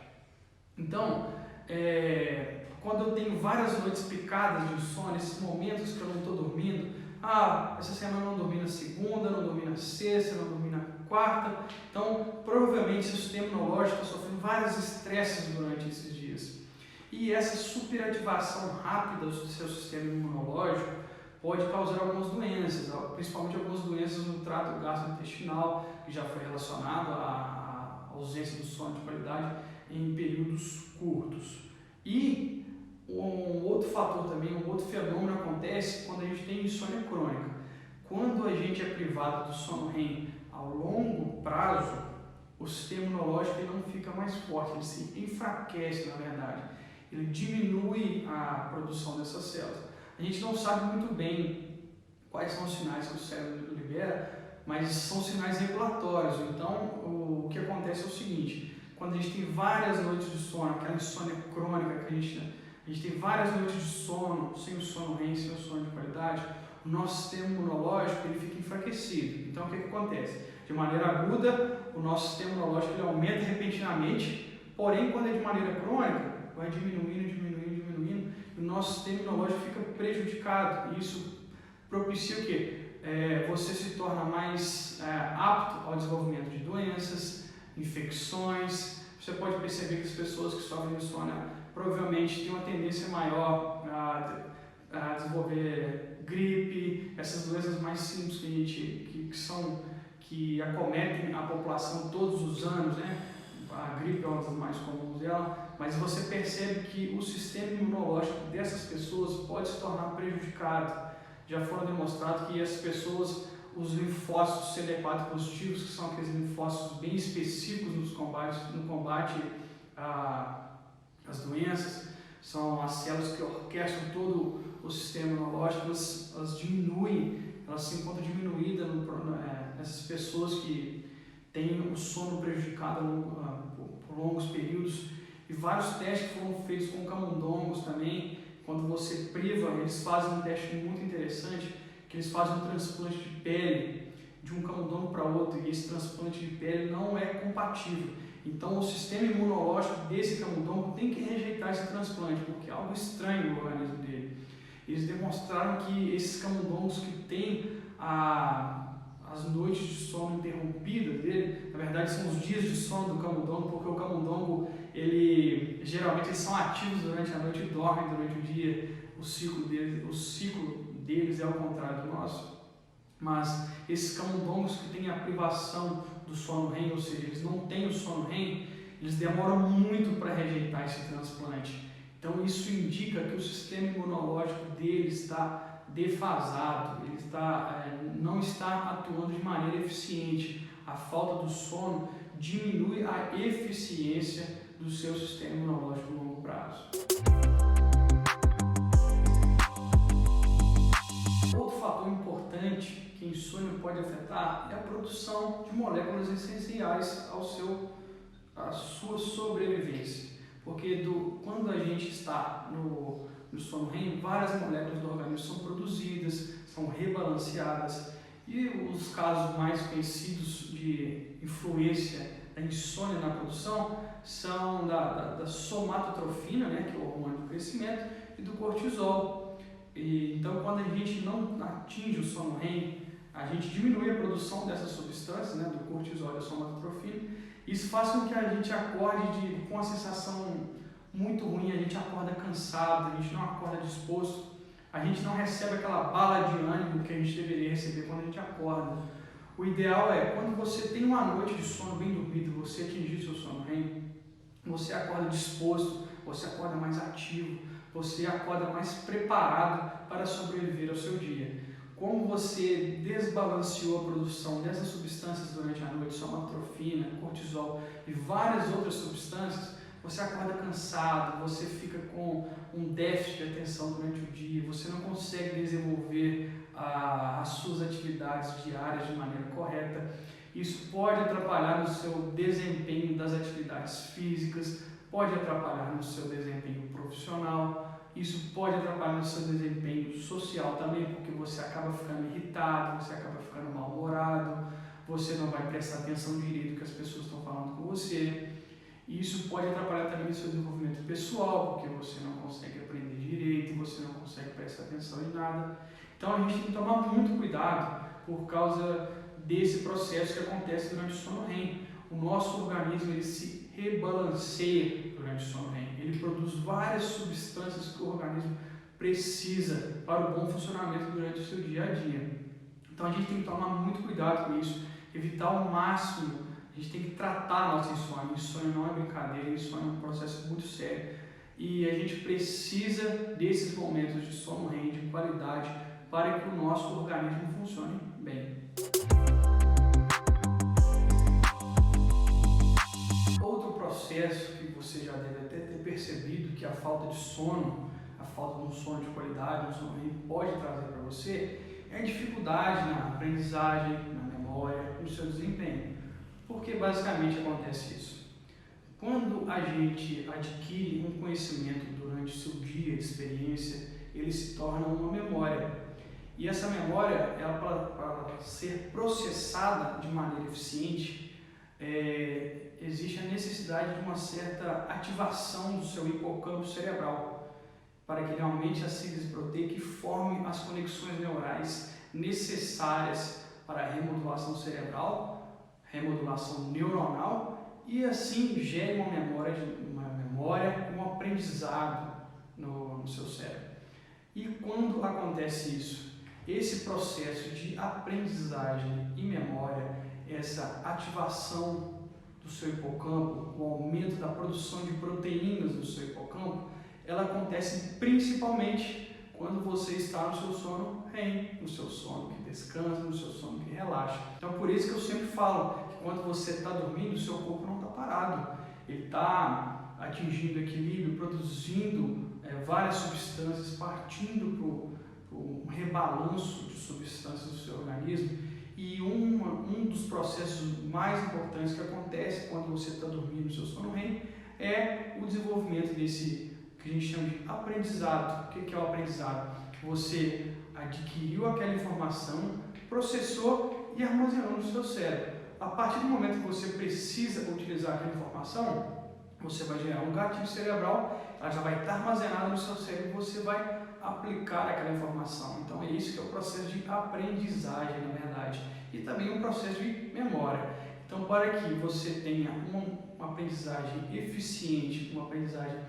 Então, quando eu tenho várias noites picadas de insônia, esses momentos que eu não estou dormindo, essa semana eu não dormi na segunda, não dormi na sexta, não dormi na quarta, então provavelmente seu sistema imunológico está sofrendo vários estresses durante esses dias. E essa superativação rápida do seu sistema imunológico pode causar algumas doenças, principalmente algumas doenças no trato gastrointestinal, que já foi relacionado à ausência do sono de qualidade em períodos curtos. E um outro fator também, um outro fenômeno acontece quando a gente tem insônia crônica. Quando a gente é privado do sono REM ao longo prazo, o sistema imunológico ele não fica mais forte, ele se enfraquece, na verdade. Ele diminui a produção dessas células. A gente não sabe muito bem quais são os sinais que o cérebro libera, mas são sinais regulatórios. Então, o que acontece é o seguinte: quando a gente tem várias noites de sono, aquela insônia crônica que a gente tem várias noites de sono, sem o sono REM, sem o sono de qualidade, o nosso sistema imunológico ele fica enfraquecido. Então, o que acontece? De maneira aguda, o nosso sistema imunológico ele aumenta repentinamente, porém, quando é de maneira crônica, vai diminuindo, e o nosso sistema imunológico fica prejudicado. E isso propicia o quê? Você se torna mais apto ao desenvolvimento de doenças, infecções. Você pode perceber que as pessoas que sofrem de insônia provavelmente têm uma tendência maior a desenvolver gripe, essas doenças mais simples que acometem a população todos os anos, né? A gripe é uma das mais comuns dela, mas você percebe que o sistema imunológico dessas pessoas pode se tornar prejudicado. Já foram demonstrados que essas pessoas, os linfócitos CD4 positivos, que são aqueles linfócitos bem específicos no combate às doenças, são as células que orquestram todo o sistema imunológico, elas diminuem, elas se encontram diminuídas nessas pessoas que têm o sono prejudicado por longos períodos. E vários testes foram feitos com camundongos também. Quando você priva, eles fazem um teste muito interessante, que eles fazem um transplante de pele de um camundongo para outro, e esse transplante de pele não é compatível. Então o sistema imunológico desse camundongo tem que rejeitar esse transplante, porque é algo estranho no organismo dele. Eles demonstraram que esses camundongos que têm as noites de sono interrompidas dele, na verdade são os dias de sono do camundongo, porque o camundongo, geralmente eles são ativos durante a noite e dormem durante o dia. O ciclo deles é ao contrário do nosso. Mas esses camundongos que têm a privação do sono REM, ou seja, eles não têm o sono REM, eles demoram muito para rejeitar esse transplante. Então isso indica que o sistema imunológico deles está defasado, ele não está atuando de maneira eficiente. A falta do sono diminui a eficiência do seu sistema imunológico a longo prazo. Outro fator importante que a insônia pode afetar é a produção de moléculas essenciais à sua sobrevivência. Porque quando a gente está no sono REM, várias moléculas do organismo são produzidas, são rebalanceadas, e os casos mais conhecidos de influência da insônia na produção são da somatotrofina, né, que é o hormônio do crescimento, e do cortisol. Então, quando a gente não atinge o sono REM, a gente diminui a produção dessas substâncias, né, do cortisol e da somatotrofina. Isso faz com que a gente acorde com uma sensação muito ruim, a gente acorda cansado, a gente não acorda disposto, a gente não recebe aquela bala de ânimo que a gente deveria receber quando a gente acorda. O ideal é, quando você tem uma noite de sono bem dormida, você atingir seu sono REM, você acorda disposto, você acorda mais ativo, você acorda mais preparado para sobreviver ao seu dia. Como você desbalanceou a produção dessas substâncias durante a noite, somatotrofina, cortisol e várias outras substâncias, você acorda cansado, você fica com um déficit de atenção durante o dia, você não consegue desenvolver as suas atividades diárias de maneira correta. Isso pode atrapalhar no seu desempenho das atividades físicas, pode atrapalhar no seu desempenho profissional, isso pode atrapalhar no seu desempenho social também, porque você acaba ficando irritado, você acaba ficando mal-humorado, você não vai prestar atenção direito no que as pessoas estão falando com você. E isso pode atrapalhar também o seu desenvolvimento pessoal, porque você não consegue aprender direito, você não consegue prestar atenção em nada. Então a gente tem que tomar muito cuidado por causa desse processo que acontece durante o sono REM. O nosso organismo ele se rebalanceia durante o sono REM. Ele produz várias substâncias que o organismo precisa para o bom funcionamento durante o seu dia a dia. Então a gente tem que tomar muito cuidado com isso, evitar ao máximo. A gente tem que tratar a nossa insônia. Insônia não é brincadeira, insônia é um processo muito sério. E a gente precisa desses momentos de sono REM de qualidade para que o nosso organismo funcione bem. Outro processo que você já deve até ter percebido que a falta de sono, a falta de um sono de qualidade, um sono REM pode trazer para você, é a dificuldade na aprendizagem, na memória, no seu desempenho. Por que basicamente acontece isso? Quando a gente adquire um conhecimento durante o seu dia de experiência, ele se torna uma memória. E essa memória, ela para ser processada de maneira eficiente, existe a necessidade de uma certa ativação do seu hipocampo cerebral, para que ele aumente a síntese proteica e forme as conexões neurais necessárias para a remodulação cerebral, remodulação neuronal, e assim gere uma memória, um aprendizado no seu cérebro. E quando acontece isso, esse processo de aprendizagem e memória, essa ativação do seu hipocampo, o aumento da produção de proteínas do seu hipocampo, ela acontece principalmente quando você está no seu sono REM, no seu sono que descansa, no seu sono que relaxa. Então por isso que eu sempre falo que quando você está dormindo, o seu corpo não está parado, ele está atingindo equilíbrio, produzindo várias substâncias, partindo para um rebalanço de substâncias do seu organismo. E um dos processos mais importantes que acontece quando você está dormindo no seu sono REM é o desenvolvimento desse que a gente chama de aprendizado. O que é o aprendizado? Você adquiriu aquela informação, processou e armazenou no seu cérebro. A partir do momento que você precisa utilizar aquela informação, você vai gerar um gatilho cerebral, ela já vai estar armazenada no seu cérebro e você vai aplicar aquela informação. Então é isso que é o processo de aprendizagem, na verdade, e também um processo de memória. Então, para que você tenha uma aprendizagem eficiente, uma aprendizagem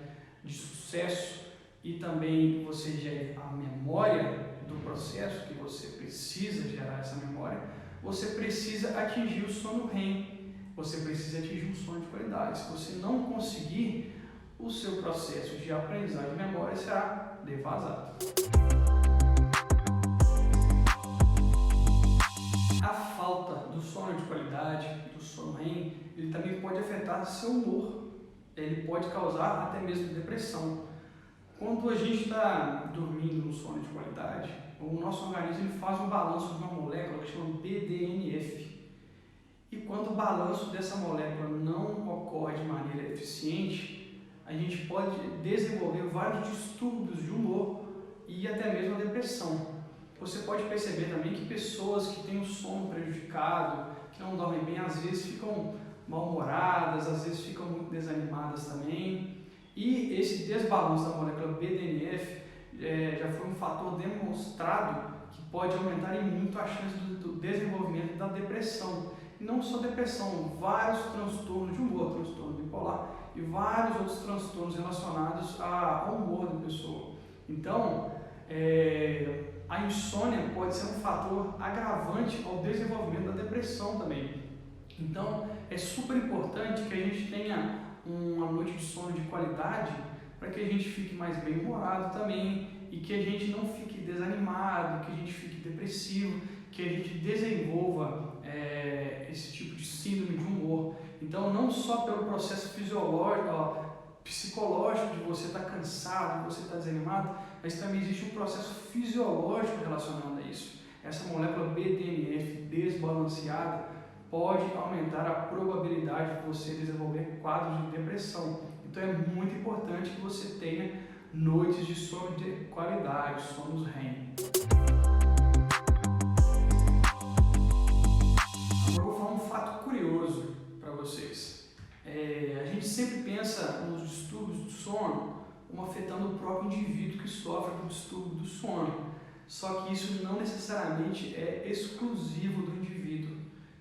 de sucesso e também você gere a memória do processo, que você precisa gerar essa memória, você precisa atingir o sono REM, você precisa atingir um sono de qualidade. Se você não conseguir, o seu processo de aprendizagem e memória será defasado. A falta do sono de qualidade, do sono REM, ele também pode afetar seu humor. Ele pode causar até mesmo depressão. Quando a gente está dormindo no sono de qualidade, o nosso organismo ele faz um balanço de uma molécula que chama BDNF. E quando o balanço dessa molécula não ocorre de maneira eficiente, a gente pode desenvolver vários distúrbios de humor e até mesmo a depressão. Você pode perceber também que pessoas que têm o sono prejudicado, que não dormem bem, às vezes ficam mal-humoradas, às vezes ficam muito desanimadas também. E esse desbalanço da molécula BDNF já foi um fator demonstrado que pode aumentar em muito a chance do desenvolvimento da depressão. E não só depressão, vários transtornos de humor, transtorno bipolar e vários outros transtornos relacionados ao humor da pessoa. Então, a insônia pode ser um fator agravante ao desenvolvimento da depressão também. Então, é super importante que a gente tenha uma noite de sono de qualidade para que a gente fique mais bem-humorado também e que a gente não fique desanimado, que a gente fique depressivo, que a gente desenvolva esse tipo de síndrome de humor. Então, não só pelo processo fisiológico, psicológico de você estar cansado, de você estar desanimado, mas também existe um processo fisiológico relacionado a isso. Essa molécula BDNF desbalanceada pode aumentar a probabilidade de você desenvolver quadros de depressão. Então é muito importante que você tenha noites de sono de qualidade, sonos REM. Agora eu vou falar um fato curioso para vocês. A gente sempre pensa nos distúrbios do sono como afetando o próprio indivíduo que sofre do distúrbio do sono. Só que isso não necessariamente é exclusivo do indivíduo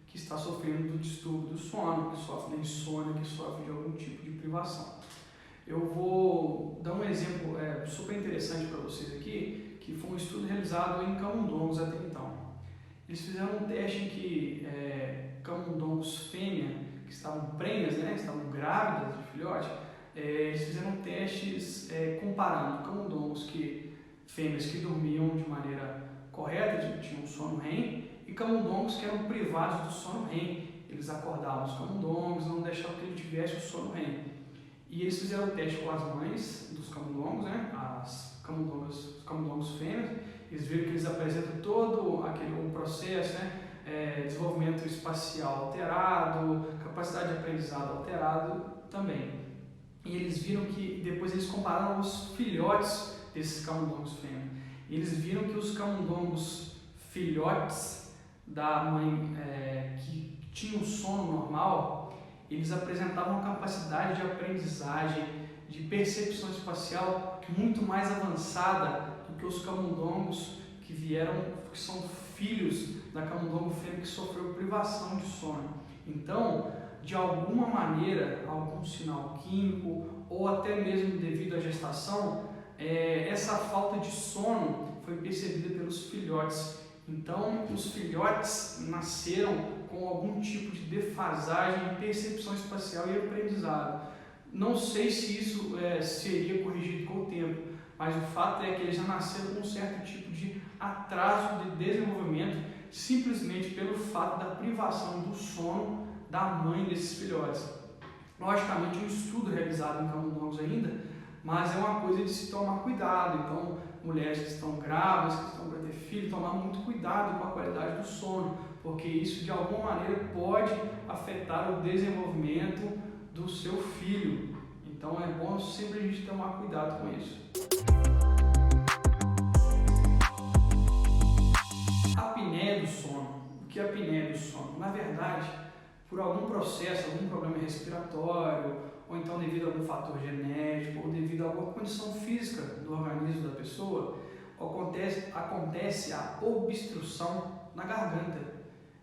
que está sofrendo do distúrbio do sono, que sofre de insônia, que sofre de algum tipo de privação. Eu vou dar um exemplo super interessante para vocês aqui, que foi um estudo realizado em camundongos até então. Eles fizeram um teste em que camundongos fêmea, que estavam prenhas, estavam grávidas de filhote, eles fizeram testes comparando camundongos fêmeas que dormiam de maneira correta, tinham um sono REM, e camundongos que eram privados do sono REM. Eles acordavam os camundongos, não deixavam que ele tivesse o sono REM. E eles fizeram o teste com as mães dos camundongos, os camundongos fêmeas. Eles viram que eles apresentam todo o processo, desenvolvimento espacial alterado, capacidade de aprendizado alterado também. E eles viram que, depois eles compararam os filhotes desses camundongos fêmeas. E eles viram que os camundongos filhotes da mãe que tinham sono normal, eles apresentavam uma capacidade de aprendizagem, de percepção espacial muito mais avançada do que os camundongos que são filhos da camundongo fêmea que sofreu privação de sono. Então, de alguma maneira, algum sinal químico ou até mesmo devido à gestação, essa falta de sono foi percebida pelos filhotes. Então, os filhotes nasceram com algum tipo de defasagem em percepção espacial e aprendizado. Não sei se isso seria corrigido com o tempo, mas o fato é que eles já nasceram com um certo tipo de atraso de desenvolvimento simplesmente pelo fato da privação do sono da mãe desses filhotes. Logicamente, um estudo realizado em camundongos ainda, mas é uma coisa de se tomar cuidado. Então, mulheres que estão grávidas, que estão para ter filho, tomar muito cuidado com a qualidade do sono, porque isso de alguma maneira pode afetar o desenvolvimento do seu filho. Então é bom sempre a gente tomar cuidado com isso. Apneia do sono. O que é a apneia do sono? Na verdade, por algum processo, algum problema respiratório, ou então devido a algum fator genético, ou devido a alguma condição física do organismo da pessoa, acontece a obstrução na garganta.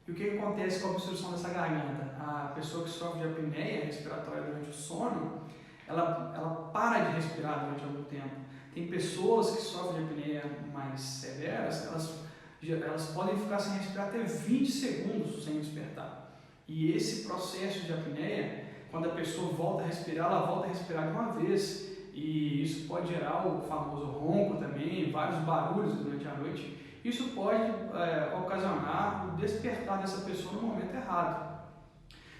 E o que acontece com a obstrução dessa garganta? A pessoa que sofre de apneia respiratória durante o sono, ela para de respirar durante algum tempo. Tem pessoas que sofrem de apneia mais severas, elas podem ficar sem respirar até 20 segundos sem despertar. E esse processo de apneia, quando a pessoa volta a respirar, ela volta a respirar de uma vez. E isso pode gerar o famoso ronco também, vários barulhos durante a noite. Isso pode ocasionar o despertar dessa pessoa no momento errado.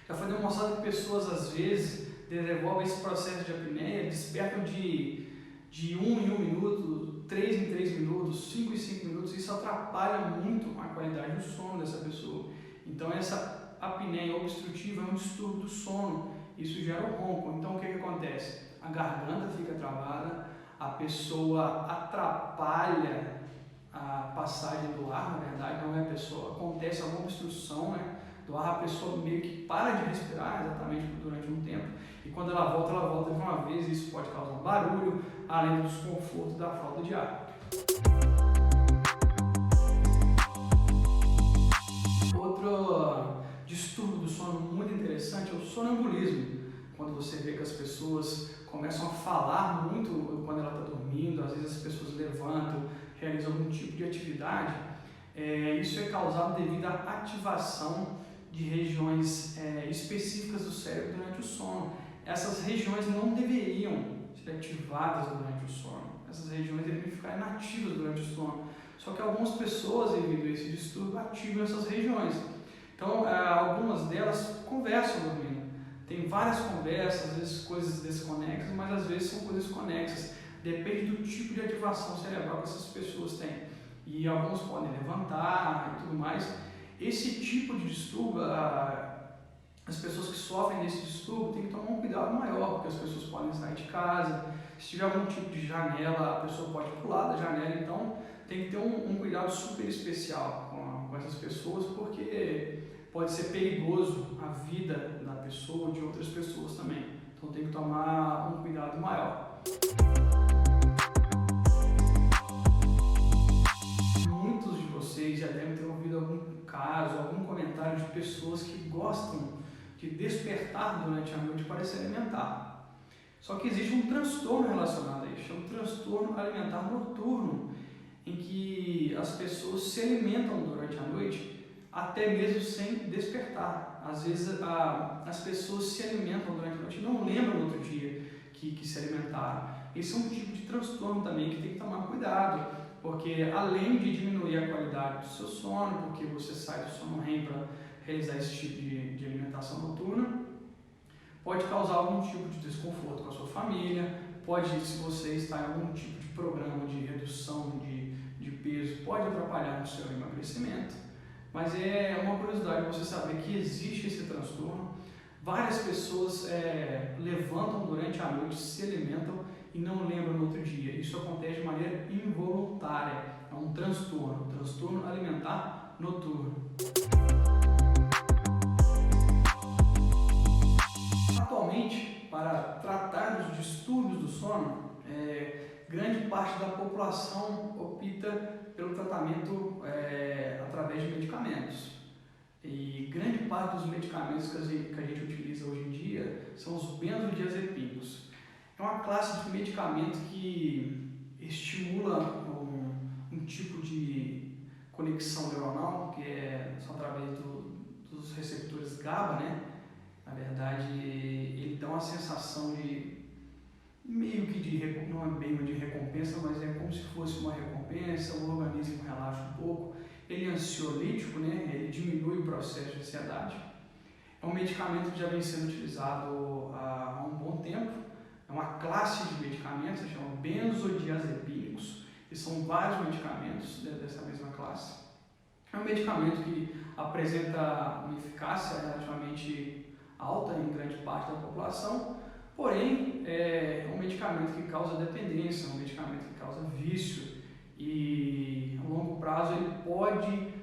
Já foi demonstrado que pessoas, às vezes, desenvolvem esse processo de apneia, despertam de 1 em 1 minuto, 3 em 3 minutos, 5 em 5 minutos. Isso atrapalha muito a qualidade do sono dessa pessoa. Então, essa apneia obstrutiva é um distúrbio do sono. Isso gera o ronco. Então, o que acontece? A garganta fica travada, a pessoa atrapalha a passagem do ar, na verdade, não é a pessoa, acontece alguma obstrução do ar, a pessoa meio que para de respirar exatamente durante um tempo, e quando ela volta de uma vez, e isso pode causar um barulho, além do desconforto da falta de ar. sonambulismo, quando você vê que as pessoas começam a falar muito quando ela está dormindo, às vezes as pessoas levantam, realizam algum tipo de atividade, isso é causado devido à ativação de regiões específicas do cérebro durante o sono. Essas regiões não deveriam ser ativadas durante o sono, essas regiões deveriam ficar inativas durante o sono, só que algumas pessoas, devido a esse distúrbio, ativam essas regiões. Então, algumas delas conversam dormindo. Tem várias conversas, às vezes coisas desconexas, mas às vezes são coisas conexas. Depende do tipo de ativação cerebral que essas pessoas têm. E alguns podem levantar e tudo mais. Esse tipo de distúrbio, as pessoas que sofrem desse distúrbio têm que tomar um cuidado maior, porque as pessoas podem sair de casa. Se tiver algum tipo de janela, a pessoa pode pular da janela. Então, tem que ter um cuidado super especial com essas pessoas, porque pode ser perigoso a vida da pessoa ou de outras pessoas também. Então tem que tomar um cuidado maior. Muitos de vocês já devem ter ouvido algum caso, algum comentário de pessoas que gostam de despertar durante a noite para se alimentar. Só que existe um transtorno relacionado a isso, é um transtorno alimentar noturno, em que as pessoas se alimentam durante a noite até mesmo sem despertar. Às vezes as pessoas se alimentam durante a noite e não lembram no outro dia que se alimentaram. Esse é um tipo de transtorno também que tem que tomar cuidado, porque além de diminuir a qualidade do seu sono, porque você sai do sono REM para realizar esse tipo de alimentação noturna, pode causar algum tipo de desconforto com a sua família, pode, se você está em algum tipo de programa de redução de peso, pode atrapalhar no seu emagrecimento. Mas é uma curiosidade você saber que existe esse transtorno. Várias pessoas levantam durante a noite, se alimentam e não lembram no outro dia. Isso acontece de maneira involuntária. É um transtorno alimentar noturno. Atualmente, para tratar dos distúrbios do sono, grande parte da população opta pelo tratamento através de medicamentos. E grande parte dos medicamentos que a gente utiliza hoje em dia são os benzodiazepínicos. É uma classe de medicamento que estimula um tipo de conexão neuronal, que são através dos receptores GABA, né? Na verdade, ele dá uma sensação de meio que não é bem uma de recompensa, mas é como se fosse uma recompensa, o organismo relaxa um pouco. Ele é ansiolítico, né? Ele diminui o processo de ansiedade. É um medicamento que já vem sendo utilizado há um bom tempo. É uma classe de medicamentos, se chama benzodiazepínicos, e são vários medicamentos dessa mesma classe. É um medicamento que apresenta uma eficácia relativamente alta em grande parte da população, porém é um medicamento que causa dependência, um medicamento que causa vício e a longo prazo ele pode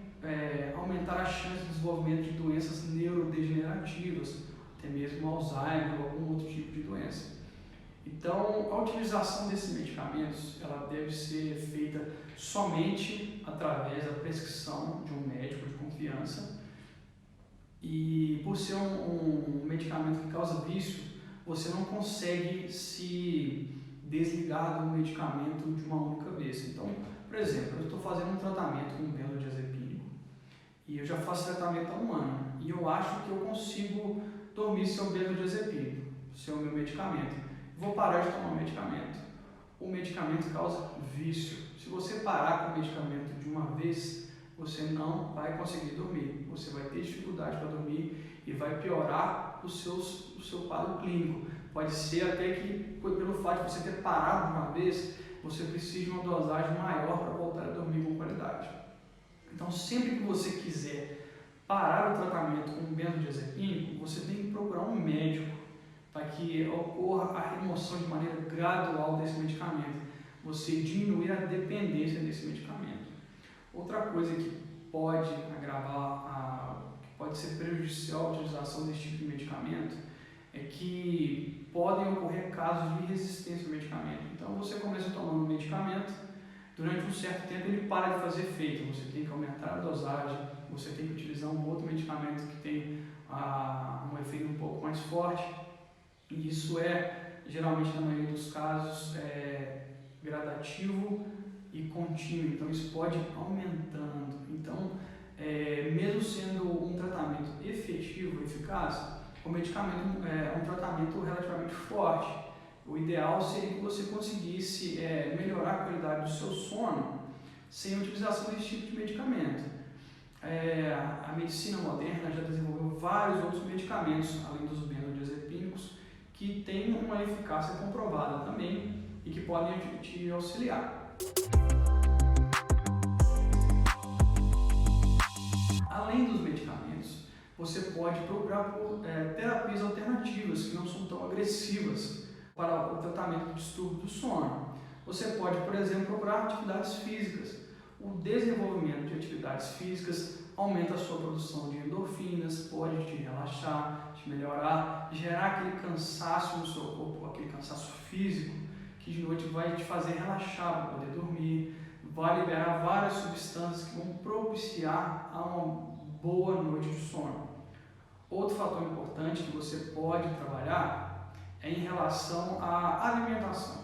aumentar a chance de desenvolvimento de doenças neurodegenerativas, até mesmo Alzheimer ou algum outro tipo de doença. Então, a utilização desses medicamentos ela deve ser feita somente através da prescrição de um médico de confiança. E por ser um medicamento que causa vício, você não consegue se desligar do medicamento de uma única vez. Então, por exemplo, eu estou fazendo um tratamento com benzodiazepínico e eu já faço tratamento há 1 ano e eu acho que eu consigo dormir sem o benzodiazepínico, sem o meu medicamento. Vou parar de tomar o medicamento. O medicamento causa vício. Se você parar com o medicamento de uma vez, você não vai conseguir dormir. Você vai ter dificuldade para dormir e vai piorar o seu quadro clínico. Pode ser até que, pelo fato de você ter parado de uma vez, você precise de uma dosagem maior para voltar a dormir com qualidade. Então, sempre que você quiser parar o tratamento com um benzodiazepínico, você tem que procurar um médico para que ocorra a remoção de maneira gradual desse medicamento, você diminuir a dependência desse medicamento. Outra coisa que pode agravar, que pode ser prejudicial a utilização desse tipo de medicamento, é que podem ocorrer casos de resistência ao medicamento. Então você começa tomando um medicamento, durante um certo tempo ele para de fazer efeito, você tem que aumentar a dosagem, você tem que utilizar um outro medicamento que tem um efeito um pouco mais forte, e isso geralmente, na maioria dos casos, gradativo e contínuo, então isso pode ir aumentando. Então, mesmo sendo um tratamento efetivo, eficaz, o medicamento é um tratamento relativamente forte. O ideal seria que você conseguisse melhorar a qualidade do seu sono sem a utilização desse tipo de medicamento. A medicina moderna já desenvolveu vários outros medicamentos, além dos benzodiazepínicos, que têm uma eficácia comprovada também e que podem te auxiliar. Além dos medicamentos, você pode procurar por terapias alternativas que não são tão agressivas para o tratamento do distúrbio do sono. Você pode, por exemplo, procurar atividades físicas. O desenvolvimento de atividades físicas aumenta a sua produção de endorfinas, pode te relaxar, te melhorar, gerar aquele cansaço no seu corpo, aquele cansaço físico, que de noite vai te fazer relaxar para poder dormir, vai liberar várias substâncias que vão propiciar a uma boa noite de sono. Outro fator importante que você pode trabalhar é em relação à alimentação.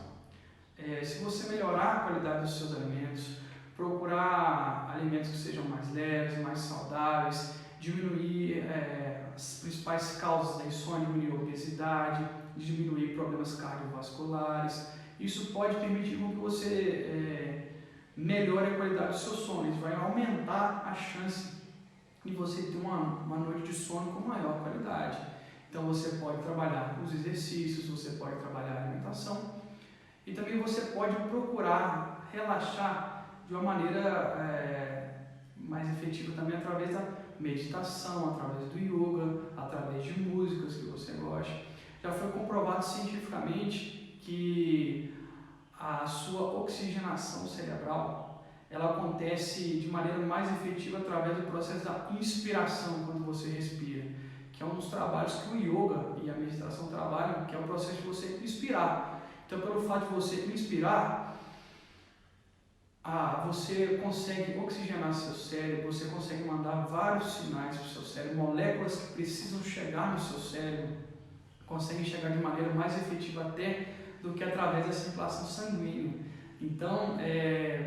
Se você melhorar a qualidade dos seus alimentos, procurar alimentos que sejam mais leves, mais saudáveis, diminuir as principais causas da insônia, diminuir a obesidade, diminuir problemas cardiovasculares. Isso pode permitir que você melhore a qualidade do seu sono. Isso vai aumentar a chance de você ter uma noite de sono com maior qualidade. Então você pode trabalhar os exercícios, você pode trabalhar a alimentação e também você pode procurar relaxar de uma maneira mais efetiva também através da meditação, através do yoga, através de músicas que você gosta. Já foi comprovado cientificamente que a sua oxigenação cerebral ela acontece de maneira mais efetiva através do processo da inspiração, quando você respira, que é um dos trabalhos que o yoga e a meditação trabalham, que é o processo de você inspirar. Então, pelo fato de você inspirar, você consegue oxigenar seu cérebro, você consegue mandar vários sinais para o seu cérebro, moléculas que precisam chegar no seu cérebro, conseguem chegar de maneira mais efetiva até do que através da circulação sanguínea. Então,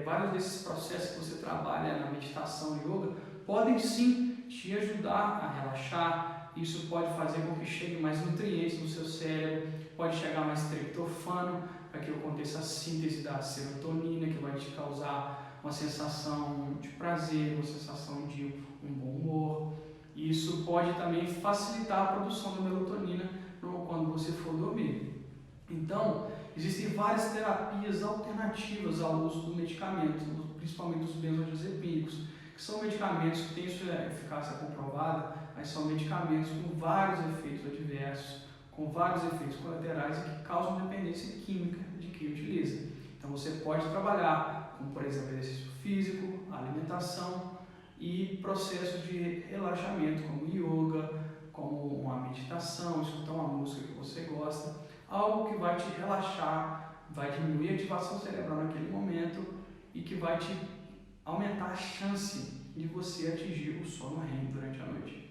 vários desses processos que você trabalha na meditação e yoga podem sim te ajudar a relaxar. Isso pode fazer com que chegue mais nutrientes no seu cérebro, pode chegar mais triptofano, para que aconteça a síntese da serotonina, que vai te causar uma sensação de prazer, uma sensação de um bom humor. E isso pode também facilitar a produção da melatonina quando você for dormir. Então, existem várias terapias alternativas ao uso do medicamento, principalmente os benzodiazepínicos, que são medicamentos que têm sua eficácia comprovada, mas são medicamentos com vários efeitos adversos, com vários efeitos colaterais e que causam dependência química de quem utiliza. Então você pode trabalhar com, por exemplo, exercício físico, alimentação e processos de relaxamento, como yoga, como uma meditação, escutar uma música que você gosta, algo que vai te relaxar, vai diminuir a ativação cerebral naquele momento e que vai te aumentar a chance de você atingir o sono REM durante a noite.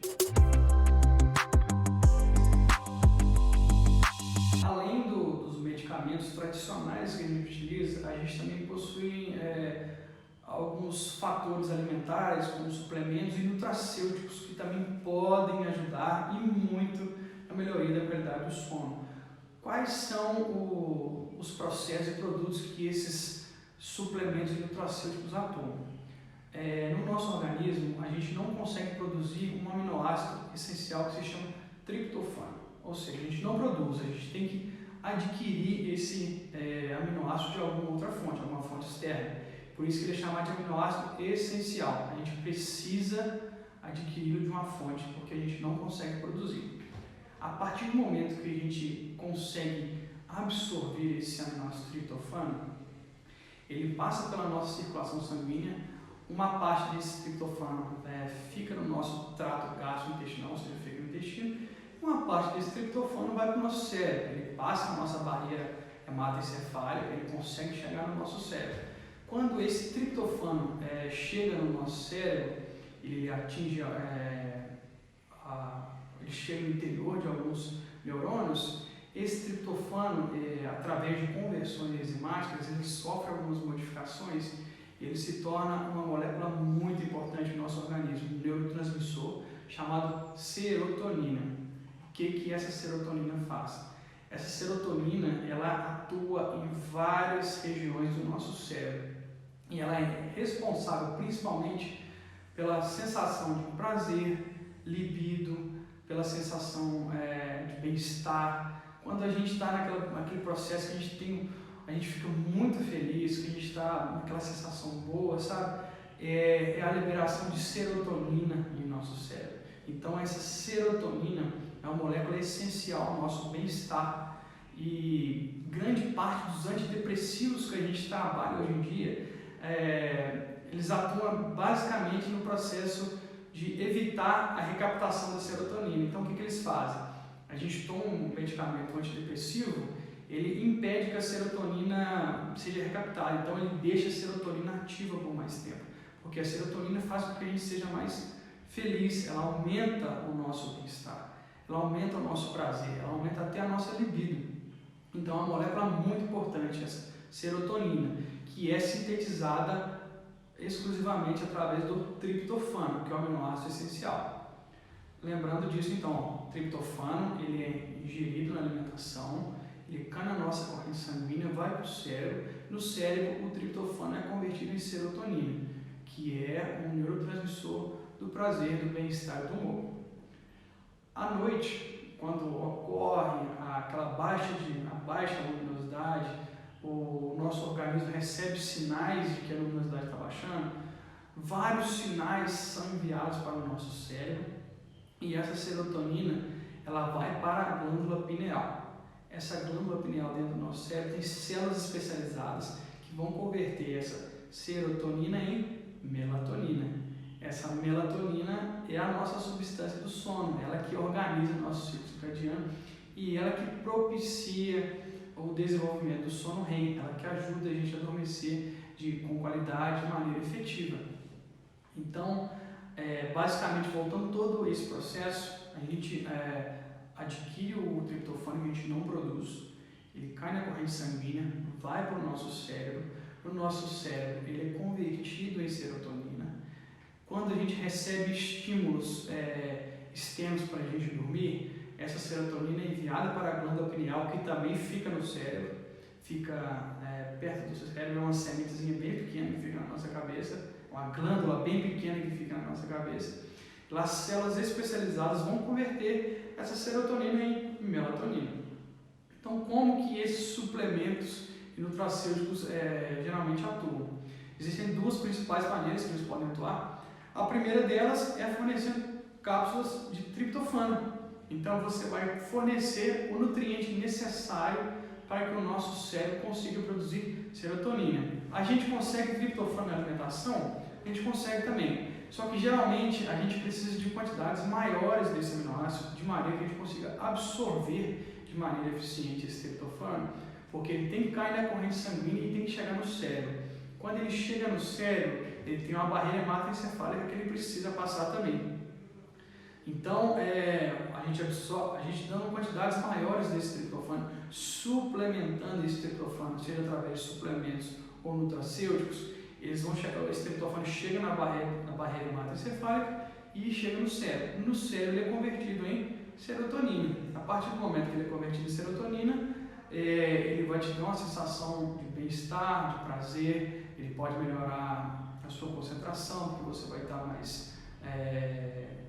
Além dos medicamentos tradicionais que a gente utiliza, a gente também possui alguns fatores alimentares, como suplementos e nutracêuticos, que também podem ajudar e muito na melhoria da qualidade do sono. Quais são os processos e produtos que esses suplementos e nutracêuticos atuam? No nosso organismo, a gente não consegue produzir um aminoácido essencial que se chama triptofano. Ou seja, a gente não produz, a gente tem que adquirir esse aminoácido de alguma outra fonte, alguma fonte externa. Por isso que ele é chamado de aminoácido essencial. A gente precisa adquiri-lo de uma fonte, porque a gente não consegue produzir. A partir do momento que a gente consegue absorver esse aminoácido triptofano, ele passa pela nossa circulação sanguínea, uma parte desse triptofano fica no nosso trato gastrointestinal, ou seja, fica no intestino, uma parte desse triptofano vai para o nosso cérebro, ele passa na nossa barreira hematoencefálica, ele consegue chegar no nosso cérebro. Quando esse triptofano chega no nosso cérebro, ele atinge, ele ele chega no interior de alguns neurônios, esse triptofano, através de conversões enzimáticas, ele sofre algumas modificações e ele se torna uma molécula muito importante no nosso organismo, um neurotransmissor chamado serotonina. O que essa serotonina faz? Essa serotonina, ela atua em várias regiões do nosso cérebro e ela é responsável principalmente pela sensação de prazer, libido, pela sensação de bem-estar. Quando a gente está naquele processo que a gente fica muito feliz, que a gente está naquela sensação boa, sabe? É a liberação de serotonina em nosso cérebro. Então essa serotonina é uma molécula essencial ao nosso bem-estar e grande parte dos antidepressivos que a gente trabalha hoje em dia, eles atuam basicamente no processo de evitar a recaptação da serotonina. Então o que eles fazem? A gente toma um medicamento antidepressivo, ele impede que a serotonina seja recaptada, então ele deixa a serotonina ativa por mais tempo, porque a serotonina faz com que a gente seja mais feliz, ela aumenta o nosso bem-estar, ela aumenta o nosso prazer, ela aumenta até a nossa libido. Então é uma molécula muito importante essa serotonina, que é sintetizada exclusivamente através do triptofano, que é o aminoácido essencial. Lembrando disso, então, o triptofano ele é ingerido na alimentação, ele cai na nossa corrente sanguínea, vai para o cérebro. No cérebro, o triptofano é convertido em serotonina, que é um neurotransmissor do prazer, do bem-estar e do humor. À noite, quando ocorre aquela baixa luminosidade, o nosso organismo recebe sinais de que a luminosidade está baixando, vários sinais são enviados para o nosso cérebro e essa serotonina ela vai para a glândula pineal. Essa glândula pineal dentro do nosso cérebro tem células especializadas que vão converter essa serotonina em melatonina. Essa melatonina é a nossa substância do sono, ela que organiza o nosso ciclo circadiano e ela que propicia o desenvolvimento do sono REM, ela que ajuda a gente a adormecer com qualidade, de maneira efetiva. Então, basicamente, voltando todo esse processo, a gente adquire o triptofano que a gente não produz, ele cai na corrente sanguínea, vai para o nosso cérebro, no nosso cérebro ele é convertido em serotonina. Quando a gente recebe estímulos externos para a gente dormir, essa serotonina é enviada para a glândula pineal, que também fica no cérebro, fica perto do seu cérebro, é uma sementezinha bem pequena que fica na nossa cabeça, uma glândula bem pequena que fica na nossa cabeça. Lá, células especializadas vão converter essa serotonina em melatonina. Então, como que esses suplementos e nutracêuticos geralmente atuam? Existem duas principais maneiras que eles podem atuar. A primeira delas é fornecendo cápsulas de triptofano. Então você vai fornecer o nutriente necessário para que o nosso cérebro consiga produzir serotonina. A gente consegue triptofano na alimentação? A gente consegue também. Só que geralmente a gente precisa de quantidades maiores desse aminoácido, de maneira que a gente consiga absorver de maneira eficiente esse triptofano, porque ele tem que cair na corrente sanguínea e tem que chegar no cérebro. Quando ele chega no cérebro, ele tem uma barreira hematoencefálica que ele precisa passar também. Então, a gente dando quantidades maiores desse triptofano, suplementando esse triptofano, seja através de suplementos ou nutracêuticos, esse triptofano chega na barreira hematoencefálica e chega no cérebro. No cérebro ele é convertido em serotonina. A partir do momento que ele é convertido em serotonina, ele vai te dar uma sensação de bem-estar, de prazer, ele pode melhorar a sua concentração, porque você vai estar mais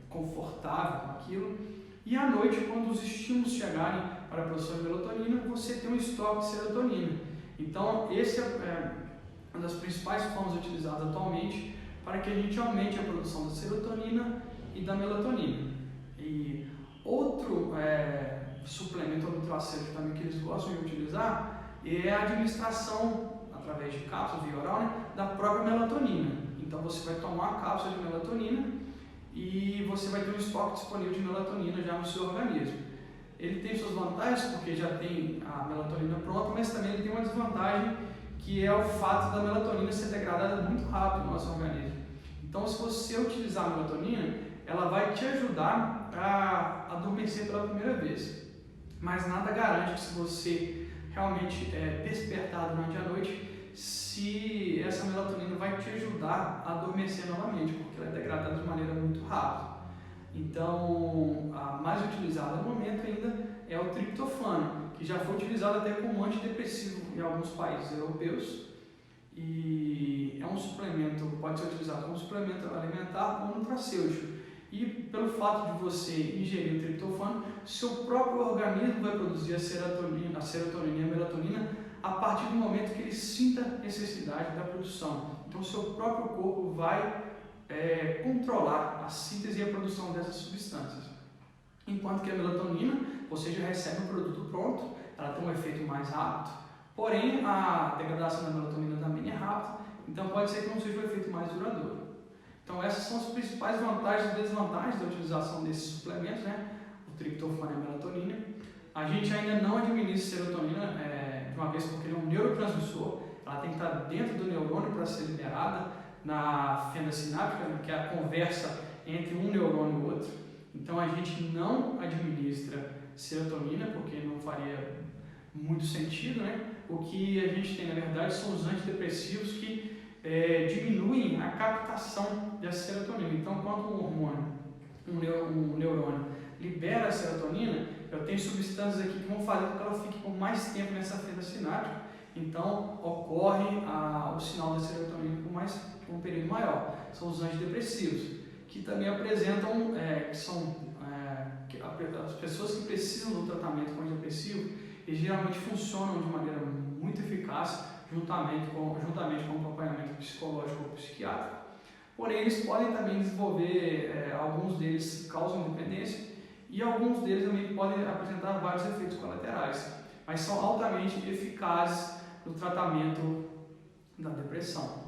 confortável com aquilo. E à noite, quando os estímulos chegarem para a produção de melatonina, você tem um estoque de serotonina. Então, esse é uma das principais formas utilizadas atualmente para que a gente aumente a produção da serotonina e da melatonina. E outro suplemento ou nutracêutico também que eles gostam de utilizar é a administração, através de cápsulas via oral, da própria melatonina. Então, você vai tomar a cápsula de melatonina e você vai ter um estoque disponível de melatonina já no seu organismo. Ele tem suas vantagens porque já tem a melatonina pronta, mas também ele tem uma desvantagem, que é o fato da melatonina ser degradada muito rápido no nosso organismo. Então, se você utilizar a melatonina, ela vai te ajudar a adormecer adormecer pela primeira vez. Mas nada garante que se você realmente despertar durante a noite, se essa melatonina vai te ajudar a adormecer novamente, porque ela é degradada de maneira muito rápida. Então, a mais utilizada no momento ainda é o triptofano, que já foi utilizado até como antidepressivo em alguns países europeus, e é um suplemento, pode ser utilizado como suplemento alimentar ou nutracêutico. E pelo fato de você ingerir o triptofano, seu próprio organismo vai produzir a serotonina e a melatonina a partir do momento que ele sinta necessidade da produção. Então, seu próprio corpo vai controlar a síntese e a produção dessas substâncias. Enquanto que a melatonina, você já recebe um produto pronto, ela tem um efeito mais rápido, porém a degradação da melatonina também é rápida, então pode ser que não seja um efeito mais duradouro. Então essas são as principais vantagens e desvantagens da utilização desses suplementos, né? O triptofano e a melatonina. A gente ainda não administra serotonina de uma vez porque ele é um neurotransmissor, ela tem que estar dentro do neurônio para ser liberada na fenda sináptica, que é a conversa entre um neurônio e o outro. Então a gente não administra serotonina porque não faria muito sentido, né? O que a gente tem na verdade são os antidepressivos que diminuem a captação da serotonina. Então, quando um hormônio, um neurônio libera a serotonina, eu tenho substâncias aqui que vão fazer com que ela fique por mais tempo nessa fenda sináptica. Então, ocorre o sinal da serotonina por um período maior. São os antidepressivos, que também apresentam, as pessoas que precisam do tratamento com antidepressivo, eles geralmente funcionam de maneira muito eficaz, juntamente com acompanhamento psicológico ou psiquiátrico. Porém, eles podem também desenvolver, alguns deles causam dependência e alguns deles também podem apresentar vários efeitos colaterais, mas são altamente eficazes no tratamento da depressão.